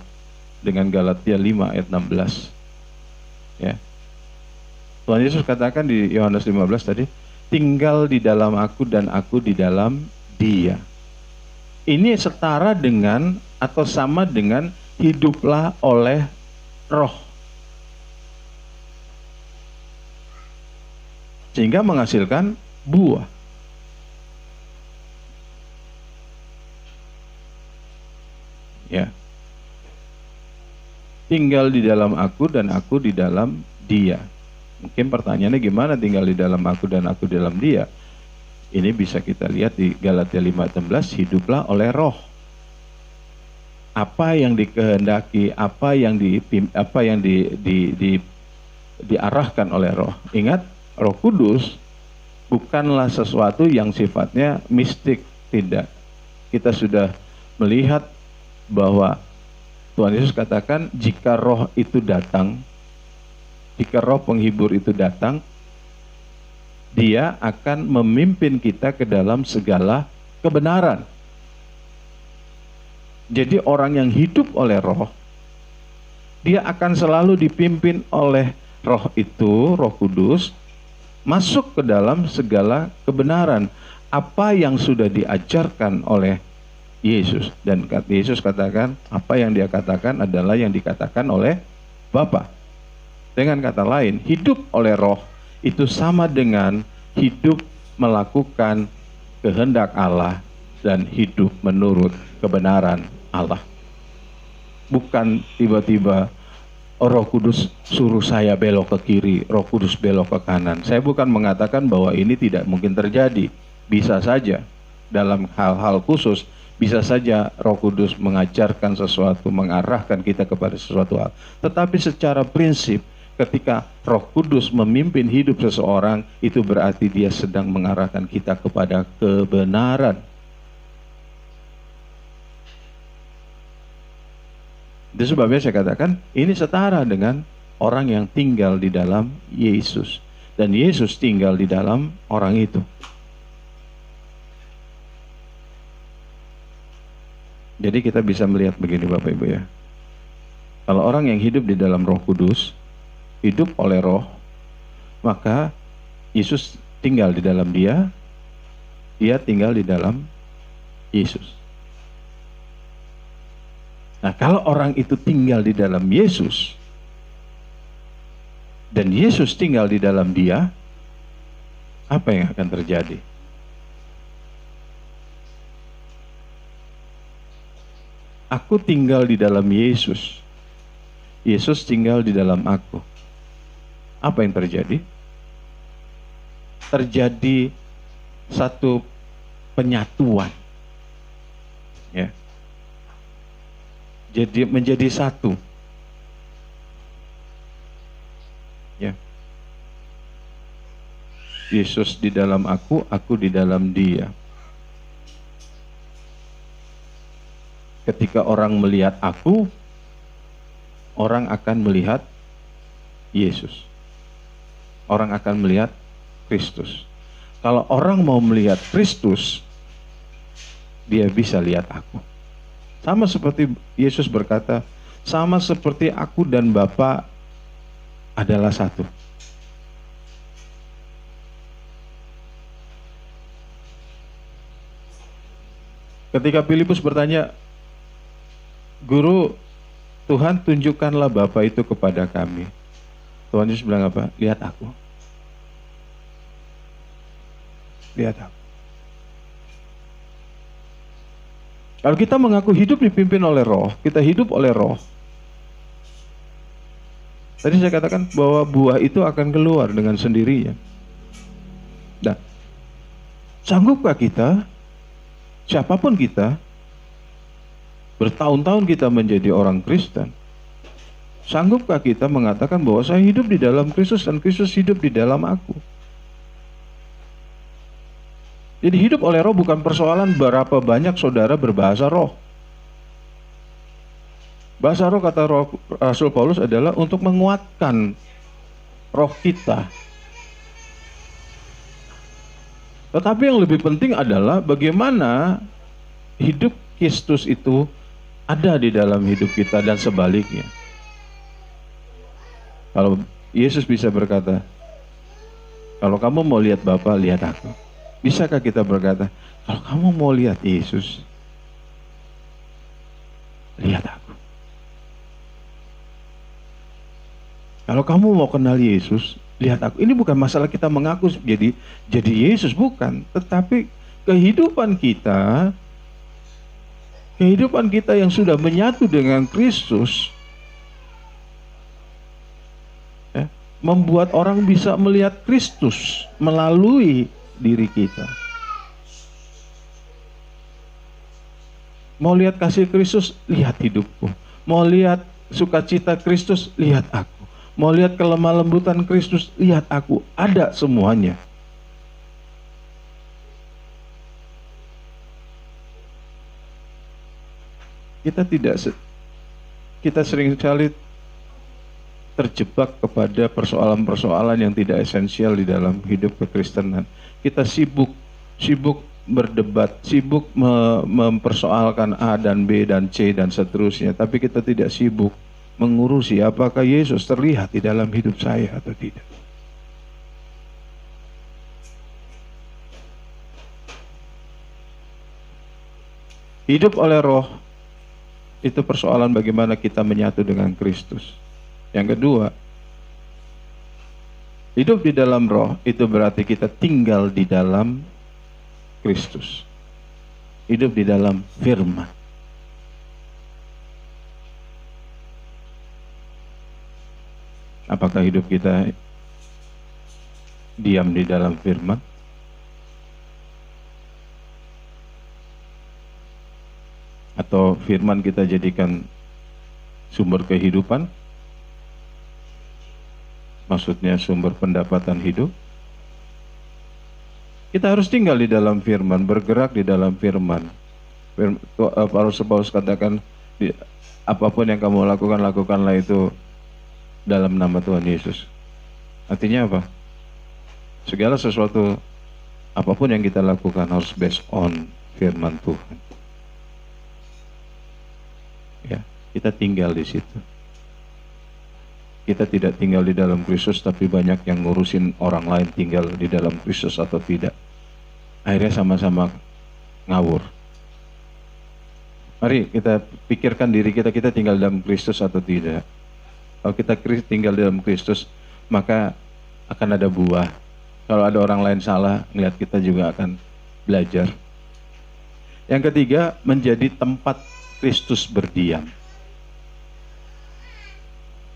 dengan Galatia 5 ayat 16. Ya. Tuhan Yesus katakan di Yohanes 15 tadi, tinggal di dalam aku dan aku di dalam Dia. Ini setara dengan atau sama dengan hiduplah oleh roh. Sehingga menghasilkan buah. Ya. Tinggal di dalam aku dan aku di dalam Dia. Mungkin pertanyaannya, gimana tinggal di dalam aku dan aku di dalam Dia? Ini bisa kita lihat di Galatia 5:16, hiduplah oleh roh. Apa yang dikehendaki, apa yang diarahkan oleh roh. Ingat, Roh Kudus bukanlah sesuatu yang sifatnya mistik, tidak. Kita sudah melihat bahwa Tuhan Yesus katakan, jika roh itu datang, jika roh penghibur itu datang, Dia akan memimpin kita ke dalam segala kebenaran. Jadi orang yang hidup oleh roh, dia akan selalu dipimpin oleh roh itu, Roh Kudus, masuk ke dalam segala kebenaran. Apa yang sudah diajarkan oleh Yesus. Dan Yesus katakan, apa yang Dia katakan adalah yang dikatakan oleh Bapa. Dengan kata lain, hidup oleh roh itu sama dengan hidup melakukan kehendak Allah dan hidup menurut kebenaran Allah. Bukan tiba-tiba Roh Kudus suruh saya belok ke kiri, Roh Kudus belok ke kanan. Saya bukan mengatakan bahwa ini tidak mungkin terjadi. Bisa saja dalam hal-hal khusus Bisa saja Roh Kudus mengajarkan sesuatu, mengarahkan kita kepada sesuatu hal. Tetapi secara prinsip, ketika Roh Kudus memimpin hidup seseorang, itu berarti dia sedang mengarahkan kita kepada kebenaran. Itu sebabnya saya katakan, ini setara dengan orang yang tinggal di dalam Yesus. Dan Yesus tinggal di dalam orang itu. Jadi kita bisa melihat begini Bapak Ibu ya. Kalau orang yang hidup di dalam Roh Kudus, hidup oleh Roh, maka Yesus tinggal di dalam dia, dia tinggal di dalam Yesus. Nah, kalau orang itu tinggal di dalam Yesus, dan Yesus tinggal di dalam dia, apa yang akan terjadi? Aku tinggal di dalam Yesus. Yesus tinggal di dalam aku. Apa yang terjadi? Terjadi satu penyatuan. Ya. Jadi menjadi satu. Ya. Yesus di dalam aku di dalam dia. Ketika orang melihat aku, orang akan melihat Yesus. Orang akan melihat Kristus. Kalau orang mau melihat Kristus, dia bisa lihat aku. Sama seperti Yesus berkata, sama seperti aku dan Bapa adalah satu. Ketika Filipus bertanya, Guru, Tuhan tunjukkanlah Bapa itu kepada kami. Tuhan Yesus bilang apa? Lihat aku. Lihat aku. Kalau kita mengaku hidup dipimpin oleh Roh, kita hidup oleh Roh. Tadi saya katakan bahwa buah itu akan keluar dengan sendirinya. Nah, sanggupkah kita, siapapun kita, bertahun-tahun kita menjadi orang Kristen, sanggupkah kita mengatakan bahwa saya hidup di dalam Kristus dan Kristus hidup di dalam aku? Jadi hidup oleh Roh bukan persoalan berapa banyak saudara berbahasa roh. Bahasa roh, kata Rasul Paulus, adalah untuk menguatkan roh kita. Tetapi yang lebih penting adalah bagaimana hidup Kristus itu ada di dalam hidup kita dan sebaliknya. Kalau Yesus bisa berkata, kalau kamu mau lihat Bapa, lihat aku. Bisakah kita berkata, kalau kamu mau lihat Yesus, lihat aku. Kalau kamu mau kenal Yesus, lihat aku. Ini bukan masalah kita mengaku jadi Yesus, bukan. Tetapi kehidupan kita yang sudah menyatu dengan Kristus, ya, membuat orang bisa melihat Kristus melalui diri kita. Mau lihat kasih Kristus, lihat hidupku. Mau lihat sukacita Kristus, lihat aku. Mau lihat kelemah lembutan Kristus, lihat aku. Ada semuanya. Kita sering sekali terjebak kepada persoalan-persoalan yang tidak esensial di dalam hidup kekristenan. Kita sibuk berdebat, sibuk mempersoalkan A dan B dan C dan seterusnya, tapi kita tidak sibuk mengurusi apakah Yesus terlihat di dalam hidup saya atau tidak. Hidup oleh Roh itu persoalan bagaimana kita menyatu dengan Kristus. Yang kedua, hidup di dalam Roh itu berarti kita tinggal di dalam Kristus. Hidup di dalam firman. Apakah hidup kita diam di dalam firman? atau firman kita jadikan sumber kehidupan, maksudnya sumber pendapatan hidup. Kita harus tinggal di dalam firman, bergerak di dalam firman. Paulus katakan, apapun yang kamu lakukan, lakukanlah itu dalam nama Tuhan Yesus. Artinya apa? Segala sesuatu, apapun yang kita lakukan harus based on firman Tuhan. Ya, kita tinggal di situ. Kita tidak tinggal di dalam Kristus, tapi banyak yang ngurusin orang lain tinggal di dalam Kristus atau tidak. Akhirnya sama-sama ngawur. Mari kita pikirkan diri kita, kita tinggal dalam Kristus atau tidak. Kalau kita tinggal dalam Kristus, maka akan ada buah. Kalau ada orang lain salah, ngelihat kita juga akan belajar. Yang ketiga, menjadi tempat Kristus berdiam.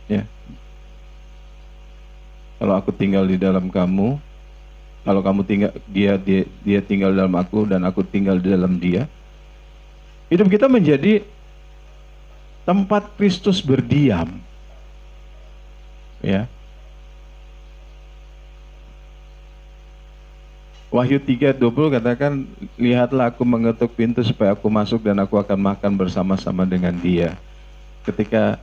Ya. Kalau aku tinggal di dalam kamu, kalau kamu tinggal dia tinggal dalam aku dan aku tinggal di dalam dia, hidup kita menjadi tempat Kristus berdiam. Ya. Wahyu 3:20 katakan, lihatlah aku mengetuk pintu supaya aku masuk dan aku akan makan bersama-sama dengan dia. Ketika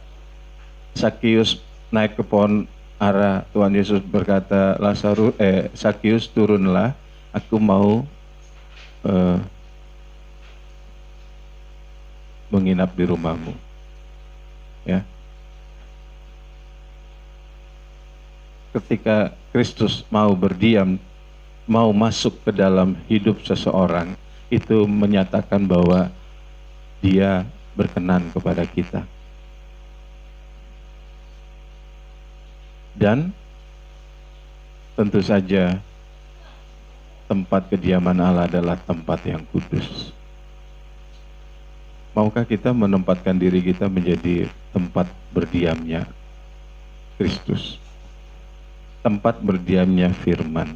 Sakius naik ke pohon ara, Tuhan Yesus berkata, Sakius turunlah, aku mau menginap di rumahmu. Ya. Ketika Kristus mau berdiam, mau masuk ke dalam hidup seseorang, itu menyatakan bahwa dia berkenan kepada kita. Dan tentu saja tempat kediaman Allah adalah tempat yang kudus. Maukah kita menempatkan diri kita menjadi tempat berdiamnya Kristus? Tempat berdiamnya firman.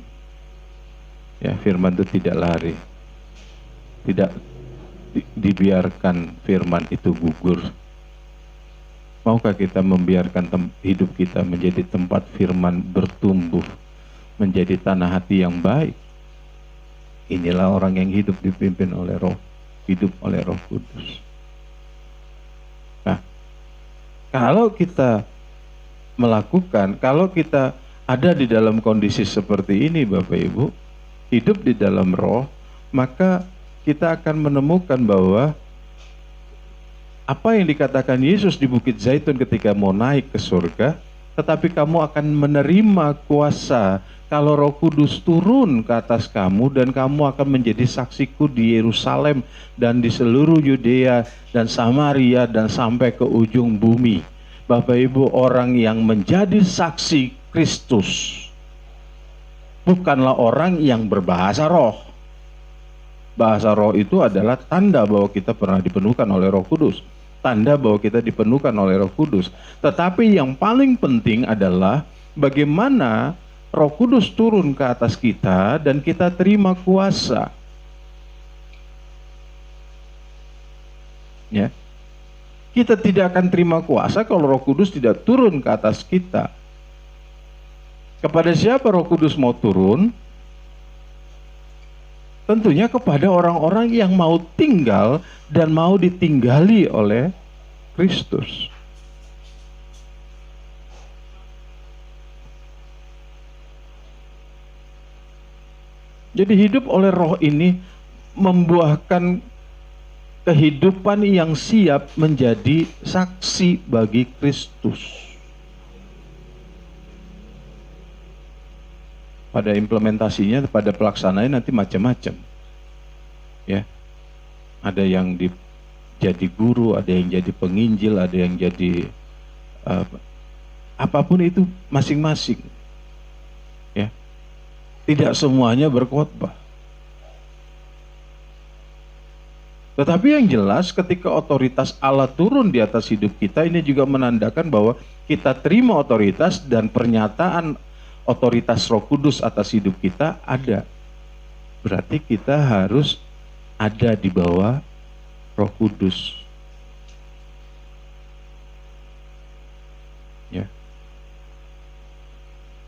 Ya, firman itu tidak lari. Tidak dibiarkan firman itu gugur. Maukah kita membiarkan hidup kita menjadi tempat firman bertumbuh, menjadi tanah hati yang baik? Inilah orang yang hidup dipimpin oleh Roh, hidup oleh Roh Kudus. Nah, kalau kita melakukan, kalau kita ada di dalam kondisi seperti ini, Bapak Ibu, hidup di dalam Roh, maka kita akan menemukan bahwa apa yang dikatakan Yesus di Bukit Zaitun ketika mau naik ke surga, tetapi kamu akan menerima kuasa kalau Roh Kudus turun ke atas kamu, dan kamu akan menjadi saksiku di Yerusalem dan di seluruh Yudea dan Samaria dan sampai ke ujung bumi. Bapak Ibu, orang yang menjadi saksi Kristus bukanlah orang yang berbahasa roh. Bahasa roh itu adalah tanda bahwa kita pernah dipenuhkan oleh Roh Kudus. Tanda bahwa kita dipenuhkan oleh Roh Kudus. Tetapi yang paling penting adalah bagaimana Roh Kudus turun ke atas kita dan kita terima kuasa. Ya. Kita tidak akan terima kuasa kalau Roh Kudus tidak turun ke atas kita. Kepada siapa Roh Kudus mau turun? Tentunya kepada orang-orang yang mau tinggal dan mau ditinggali oleh Kristus. Jadi hidup oleh Roh ini membuahkan kehidupan yang siap menjadi saksi bagi Kristus. Pada implementasinya, pada pelaksanaannya nanti macam-macam. Ya. Ada yang jadi guru, ada yang jadi penginjil, ada yang jadi apapun itu masing-masing. Ya. Tidak semuanya berkhotbah. Tetapi yang jelas ketika otoritas Allah turun di atas hidup kita, ini juga menandakan bahwa kita terima otoritas dan pernyataan otoritas Roh Kudus atas hidup kita ada. Berarti kita harus ada di bawah Roh Kudus.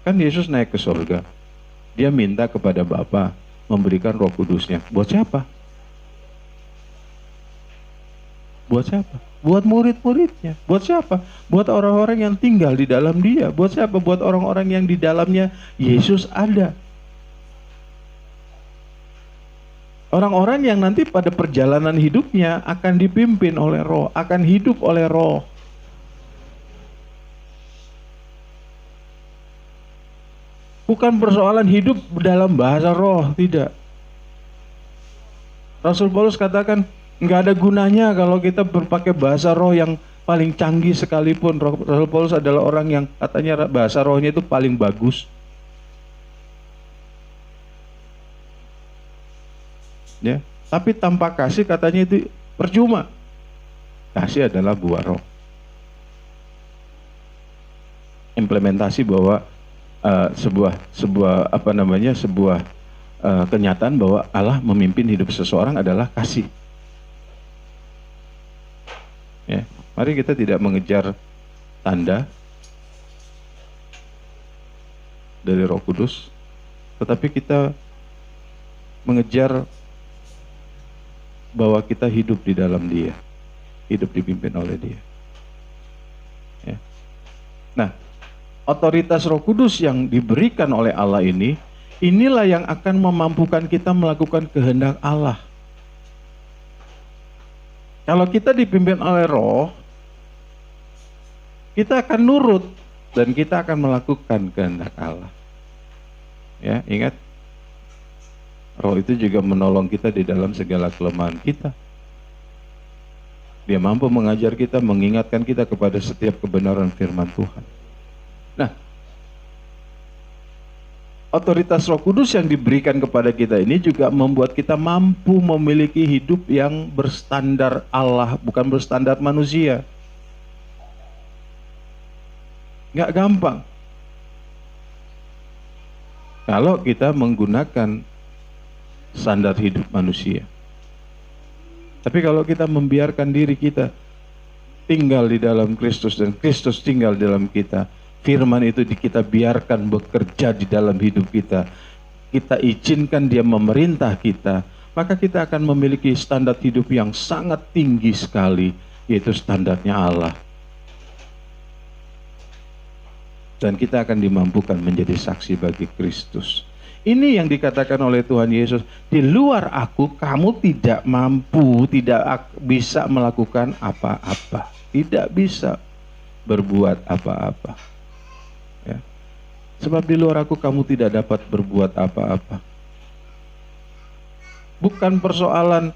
Kan Yesus naik ke surga. Dia minta kepada Bapa memberikan Roh Kudusnya. Buat siapa? Buat siapa? Buat murid-muridnya. Buat siapa? Buat orang-orang yang tinggal di dalam dia. Buat siapa? Buat orang-orang yang di dalamnya Yesus ada. Orang-orang yang nanti pada perjalanan hidupnya akan dipimpin oleh Roh, akan hidup oleh Roh. Bukan persoalan hidup dalam bahasa roh, tidak. Rasul Paulus katakan, nggak ada gunanya kalau kita berpakai bahasa roh yang paling canggih sekalipun. Rasul Paulus adalah orang yang katanya bahasa rohnya itu paling bagus. Ya, tapi tanpa kasih katanya itu percuma. Kasih adalah buah roh. Implementasi bahwa sebuah kenyataan bahwa Allah memimpin hidup seseorang adalah kasih. Ya, mari kita tidak mengejar tanda dari Roh Kudus, tetapi kita mengejar bahwa kita hidup di dalam Dia, hidup dipimpin oleh Dia. Ya. Nah, otoritas Roh Kudus yang diberikan oleh Allah ini, inilah yang akan memampukan kita melakukan kehendak Allah. Kalau kita dipimpin oleh Roh, kita akan nurut dan kita akan melakukan kehendak Allah. Ya, ingat, Roh itu juga menolong kita di dalam segala kelemahan kita. Dia mampu mengajar kita, mengingatkan kita kepada setiap kebenaran firman Tuhan. Nah, otoritas Roh Kudus yang diberikan kepada kita ini juga membuat kita mampu memiliki hidup yang berstandar Allah, bukan berstandar manusia. Nggak gampang kalau kita menggunakan standar hidup manusia. Tapi kalau kita membiarkan diri kita tinggal di dalam Kristus dan Kristus tinggal di dalam kita, firman itu kita biarkan bekerja di dalam hidup kita, kita izinkan dia memerintah kita, maka kita akan memiliki standar hidup yang sangat tinggi sekali, yaitu standarnya Allah. Dan kita akan dimampukan menjadi saksi bagi Kristus. Ini yang dikatakan oleh Tuhan Yesus, di luar aku kamu tidak mampu, tidak bisa melakukan apa-apa, tidak bisa berbuat apa-apa. Ya. Sebab di luar aku kamu tidak dapat berbuat apa-apa. Bukan persoalan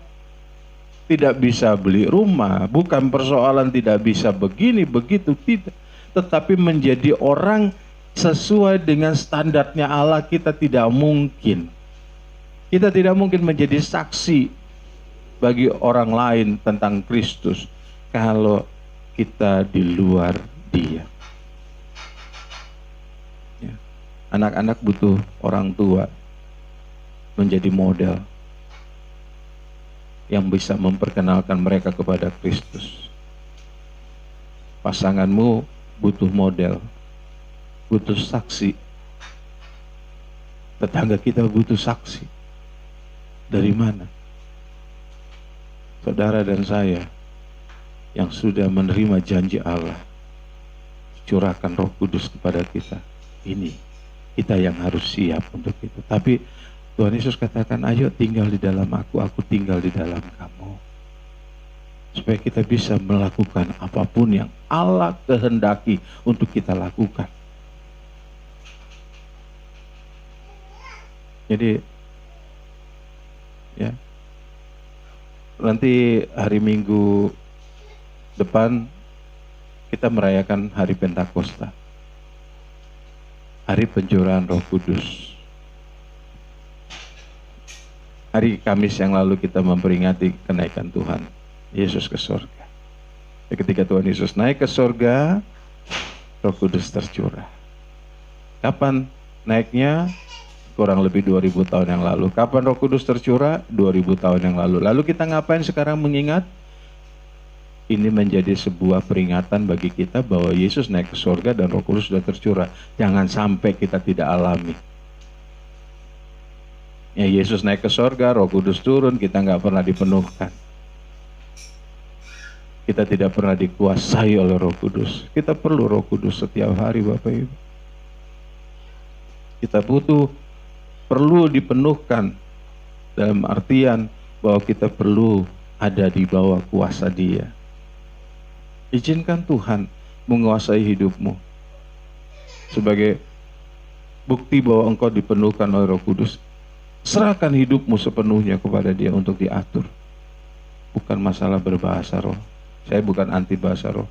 tidak bisa beli rumah, bukan persoalan tidak bisa begini, begitu, tidak. Tetapi menjadi orang sesuai dengan standarnya Allah, kita tidak mungkin. Kita tidak mungkin menjadi saksi bagi orang lain tentang Kristus kalau kita di luar Dia. Ya. Anak-anak butuh orang tua menjadi model yang bisa memperkenalkan mereka kepada Kristus. Pasanganmu butuh model, butuh saksi. Tetangga kita butuh saksi. Dari mana? Saudara dan saya yang sudah menerima janji Allah, curahkan Roh Kudus kepada kita. Ini kita yang harus siap untuk itu. Tapi Tuhan Yesus katakan, ayo tinggal di dalam aku tinggal di dalam kamu. Supaya kita bisa melakukan apapun yang Allah kehendaki untuk kita lakukan. Jadi, ya, nanti hari Minggu depan kita merayakan hari Pentakosta, hari pencurahan Roh Kudus. Hari Kamis yang lalu kita memperingati kenaikan Tuhan Yesus ke surga. Ketika Tuhan Yesus naik ke surga, Roh Kudus tercurah. Kapan naiknya? Kurang lebih 2000 tahun yang lalu. Kapan Roh Kudus tercurah? 2000 tahun yang lalu. Lalu kita ngapain sekarang mengingat? ini menjadi sebuah peringatan bagi kita bahwa Yesus naik ke surga dan Roh Kudus sudah tercurah. Jangan sampai kita tidak alami. Ya, Yesus naik ke surga, Roh Kudus turun, kita nggak pernah dipenuhkan. Kita tidak pernah dikuasai oleh Roh Kudus. Kita perlu Roh Kudus setiap hari, Bapak Ibu. Kita perlu dipenuhkan dalam artian bahwa kita perlu ada di bawah kuasa Dia. Izinkan Tuhan menguasai hidupmu sebagai bukti bahwa engkau dipenuhkan oleh Roh Kudus. Serahkan hidupmu sepenuhnya kepada Dia untuk diatur. Bukan masalah berbahasa roh. Saya bukan anti bahasa roh.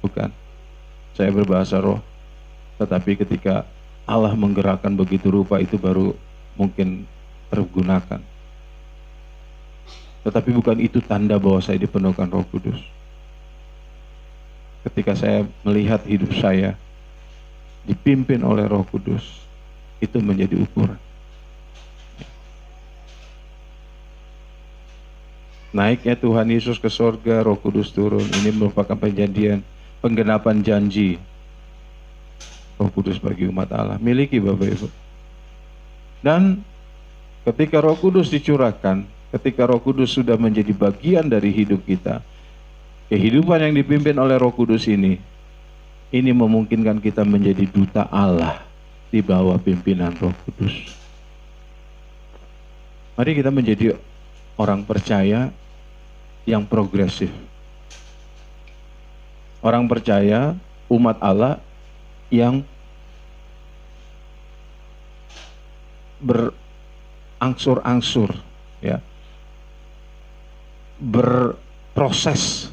Bukan. Saya berbahasa roh. Tetapi ketika Allah menggerakkan begitu rupa, itu baru mungkin tergunakan. Tetapi bukan itu tanda bahwa saya dipenuhkan Roh Kudus. Ketika saya melihat hidup saya dipimpin oleh Roh Kudus, itu menjadi ukuran. Naiknya Tuhan Yesus ke sorga, Roh Kudus turun. Ini merupakan penggenapan janji Roh Kudus bagi umat Allah. Miliki Bapak Ibu. Dan ketika Roh Kudus dicurahkan, ketika Roh Kudus sudah menjadi bagian dari hidup kita, kehidupan yang dipimpin oleh Roh Kudus ini memungkinkan kita menjadi duta Allah di bawah pimpinan Roh Kudus. Mari kita menjadi orang percaya yang progresif. Orang percaya, umat Allah yang berangsur-angsur, ya, berproses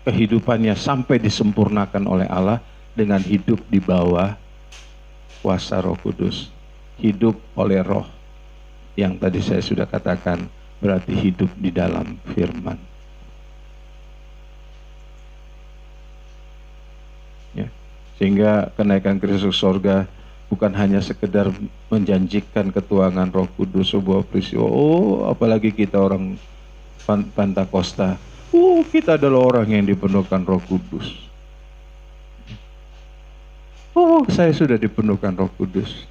kehidupannya sampai disempurnakan oleh Allah dengan hidup di bawah kuasa Roh Kudus, hidup oleh Roh yang tadi saya sudah katakan, berarti hidup di dalam firman. Ya, sehingga kenaikan Kristus surga bukan hanya sekedar menjanjikan ketuangan Roh Kudus, sebuah peristiwa. Oh, apalagi kita orang Pentakosta. Kita adalah orang yang dipenuhkan Roh Kudus. Saya sudah dipenuhkan Roh Kudus.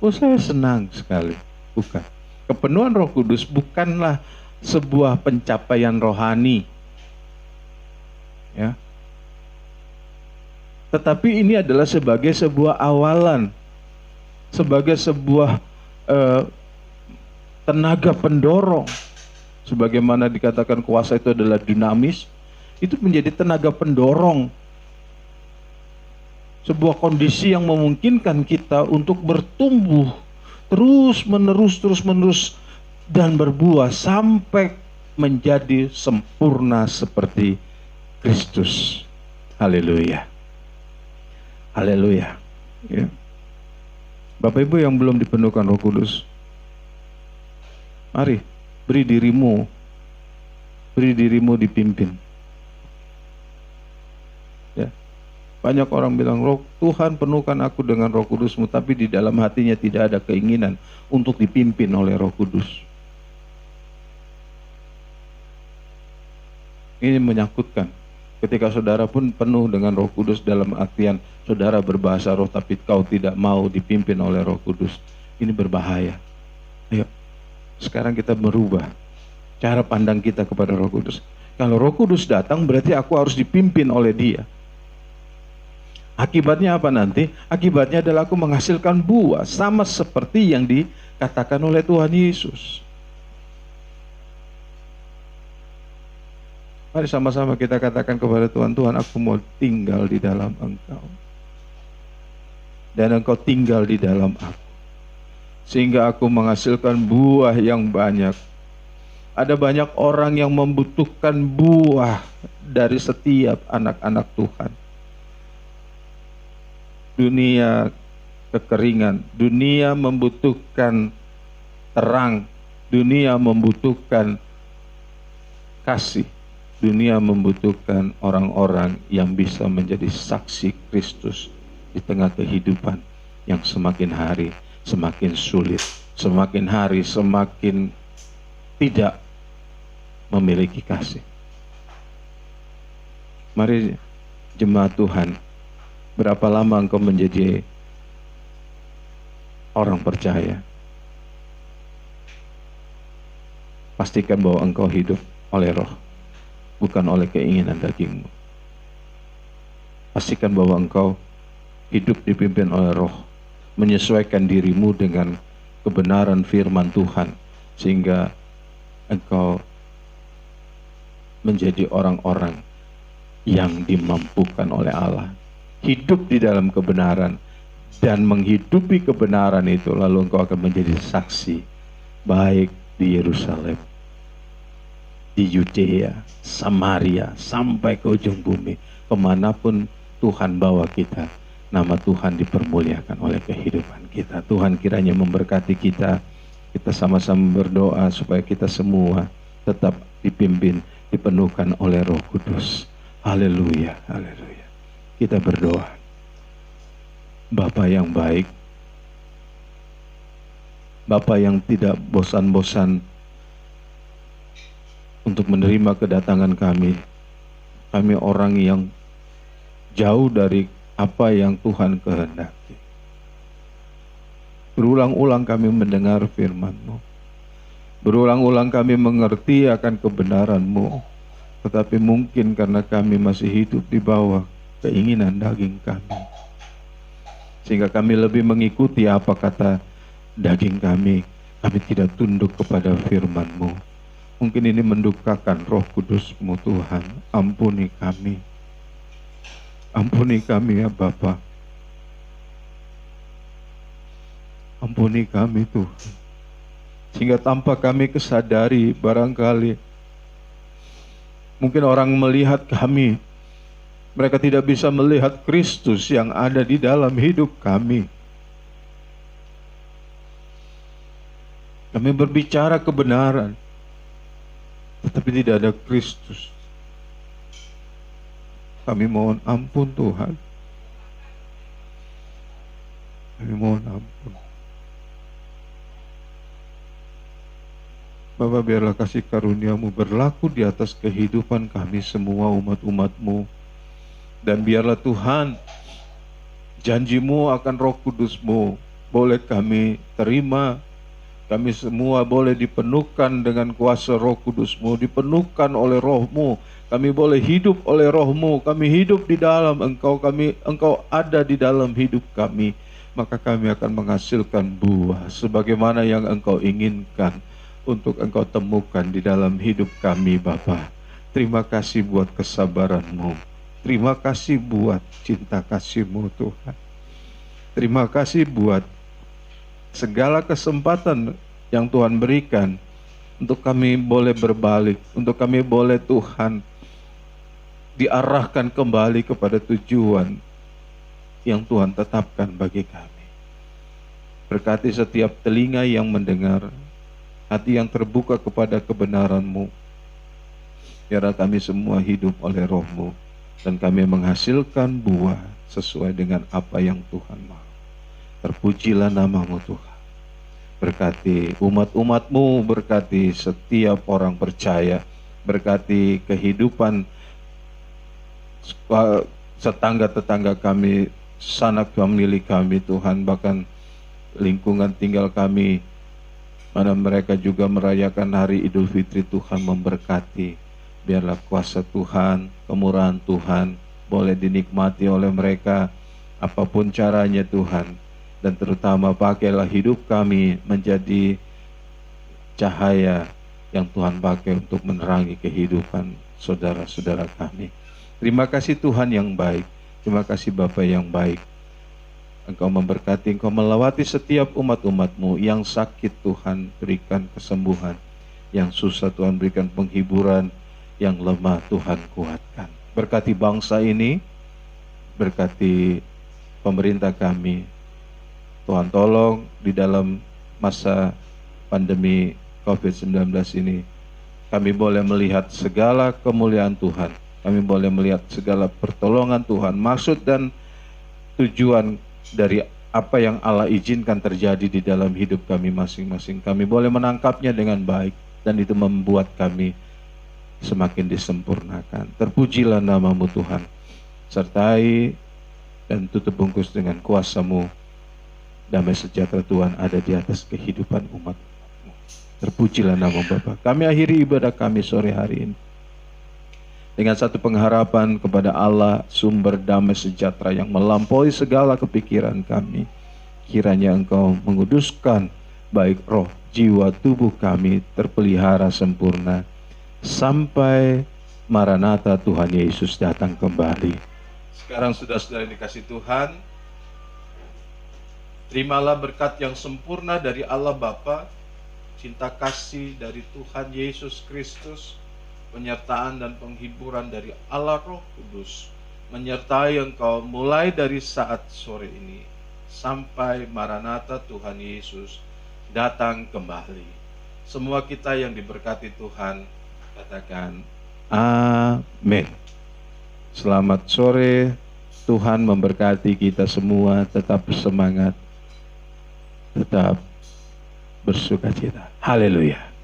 Saya senang sekali. Bukan. Kepenuhan Roh Kudus bukanlah sebuah pencapaian rohani, ya. Tetapi ini adalah sebagai sebuah awalan, sebagai sebuah tenaga pendorong. Sebagaimana dikatakan kuasa itu adalah dinamis, itu menjadi tenaga pendorong. Sebuah kondisi yang memungkinkan kita untuk bertumbuh terus menerus dan berbuah sampai menjadi sempurna seperti Kristus. Haleluya. Haleluya. Ya. Bapak Ibu yang belum dipenuhkan Roh Kudus, mari beri dirimu dipimpin. Ya. Banyak orang bilang, Tuhan penuhkan aku dengan Roh Kudus-Mu, tapi di dalam hatinya tidak ada keinginan untuk dipimpin oleh Roh Kudus. Ini menyangkutkan ketika saudara pun penuh dengan Roh Kudus dalam artian saudara berbahasa roh tapi kau tidak mau dipimpin oleh Roh Kudus. Ini berbahaya. Ayo, sekarang kita merubah cara pandang kita kepada Roh Kudus. Kalau Roh Kudus datang berarti aku harus dipimpin oleh Dia. Akibatnya apa nanti? Akibatnya adalah aku menghasilkan buah sama seperti yang dikatakan oleh Tuhan Yesus. Mari sama-sama kita katakan kepada Tuhan, Tuhan, aku mau tinggal di dalam Engkau. Dan Engkau tinggal di dalam aku. Sehingga aku menghasilkan buah yang banyak. Ada banyak orang yang membutuhkan buah dari setiap anak-anak Tuhan. Dunia kekeringan, dunia membutuhkan terang, dunia membutuhkan kasih, dunia membutuhkan orang-orang yang bisa menjadi saksi Kristus di tengah kehidupan yang semakin hari semakin sulit, semakin hari semakin tidak memiliki kasih. Mari jemaat Tuhan, berapa lama engkau menjadi orang percaya? Pastikan bahwa engkau hidup oleh roh, bukan oleh keinginan dagingmu. Pastikan bahwa engkau hidup dipimpin oleh roh, menyesuaikan dirimu dengan kebenaran firman Tuhan, sehingga engkau menjadi orang-orang yang dimampukan oleh Allah. Hidup di dalam kebenaran dan menghidupi kebenaran itu, lalu engkau akan menjadi saksi baik di Yerusalem, di Yudea, Samaria, sampai ke ujung bumi. Kemanapun Tuhan bawa kita, nama Tuhan dipermuliakan oleh kehidupan kita. Tuhan kiranya memberkati kita. Kita sama-sama berdoa supaya kita semua tetap dipimpin, dipenuhkan oleh Roh Kudus. Haleluya, haleluya. Kita berdoa. Bapa yang baik, Bapa yang tidak bosan-bosan untuk menerima kedatangan kami. Kami orang yang jauh dari apa yang Tuhan kehendaki. Berulang-ulang kami mendengar firman-Mu. Berulang-ulang kami mengerti akan kebenaran-Mu. Tetapi mungkin karena kami masih hidup di bawah keinginan daging kami, sehingga kami lebih mengikuti apa kata daging kami. Kami tidak tunduk kepada firman-Mu. Mungkin ini mendukakan Roh Kudus-Mu Tuhan. Ampuni kami. Ampuni kami ya Bapa. Ampuni kami Tuhan. Sehingga tanpa kami kesadari, barangkali mungkin orang melihat kami, mereka tidak bisa melihat Kristus yang ada di dalam hidup kami. Kami berbicara kebenaran, tetapi tidak ada Kristus. Kami mohon ampun Tuhan. Kami mohon ampun. Bapa, biarlah kasih karunia-Mu berlaku di atas kehidupan kami semua umat-umat-Mu. Dan biarlah Tuhan, janji-Mu akan Roh Kudus-Mu boleh kami terima. Kami semua boleh dipenuhkan dengan kuasa Roh Kudus-Mu, dipenuhkan oleh Roh-Mu. Kami boleh hidup oleh Roh-Mu. Kami hidup di dalam Engkau. Engkau ada di dalam hidup kami. Maka kami akan menghasilkan buah sebagaimana yang Engkau inginkan untuk Engkau temukan di dalam hidup kami, Bapa. Terima kasih buat kesabaran-Mu. Terima kasih buat cinta kasih-Mu, Tuhan. Terima kasih buat segala kesempatan yang Tuhan berikan untuk kami boleh berbalik, untuk kami boleh Tuhan diarahkan kembali kepada tujuan yang Tuhan tetapkan bagi kami. Berkati setiap telinga yang mendengar, hati yang terbuka kepada kebenaran-Mu. Biarlah kami semua hidup oleh Roh-Mu dan kami menghasilkan buah sesuai dengan apa yang Tuhan mau. Terpujilah nama-Mu Tuhan. Berkati umat-umat-Mu, berkati setiap orang percaya, berkati kehidupan tetangga-tetangga kami, sanak famili kami Tuhan, bahkan lingkungan tinggal kami, mana mereka juga merayakan hari Idul Fitri. Tuhan memberkati. Biarlah kuasa Tuhan, kemurahan Tuhan boleh dinikmati oleh mereka apapun caranya Tuhan. Dan terutama pakailah hidup kami menjadi cahaya yang Tuhan pakai untuk menerangi kehidupan saudara-saudara kami. Terima kasih Tuhan yang baik. Terima kasih Bapa yang baik. Engkau memberkati, Engkau melawati setiap umat-umat-Mu. Yang sakit Tuhan berikan kesembuhan, yang susah Tuhan berikan penghiburan, yang lemah Tuhan kuatkan. Berkati bangsa ini, berkati pemerintah kami. Tuhan tolong di dalam masa pandemi COVID-19 ini, kami boleh melihat segala kemuliaan Tuhan. Kami boleh melihat segala pertolongan Tuhan, maksud dan tujuan dari apa yang Allah izinkan terjadi di dalam hidup kami masing-masing. Kami boleh menangkapnya dengan baik, dan itu membuat kami semakin disempurnakan. Terpujilah nama-Mu Tuhan. Sertai dan tutup bungkus dengan kuasa-Mu. Damai sejahtera Tuhan ada di atas kehidupan umat. Terpujilah nama Bapa. Kami akhiri ibadah kami sore hari ini dengan satu pengharapan kepada Allah, sumber damai sejahtera yang melampaui segala kepikiran kami. Kiranya Engkau menguduskan baik roh, jiwa, tubuh kami terpelihara sempurna sampai Maranatha Tuhan Yesus datang kembali. Sekarang saudara-saudara yang dikasih Tuhan, terimalah berkat yang sempurna dari Allah Bapa, cinta kasih dari Tuhan Yesus Kristus, penyertaan dan penghiburan dari Allah Roh Kudus, menyertai engkau mulai dari saat sore ini sampai Maranatha Tuhan Yesus datang kembali. Semua kita yang diberkati Tuhan, katakan amin. Selamat sore, Tuhan memberkati kita semua, tetap bersemangat, tetap bersukacita. Haleluya.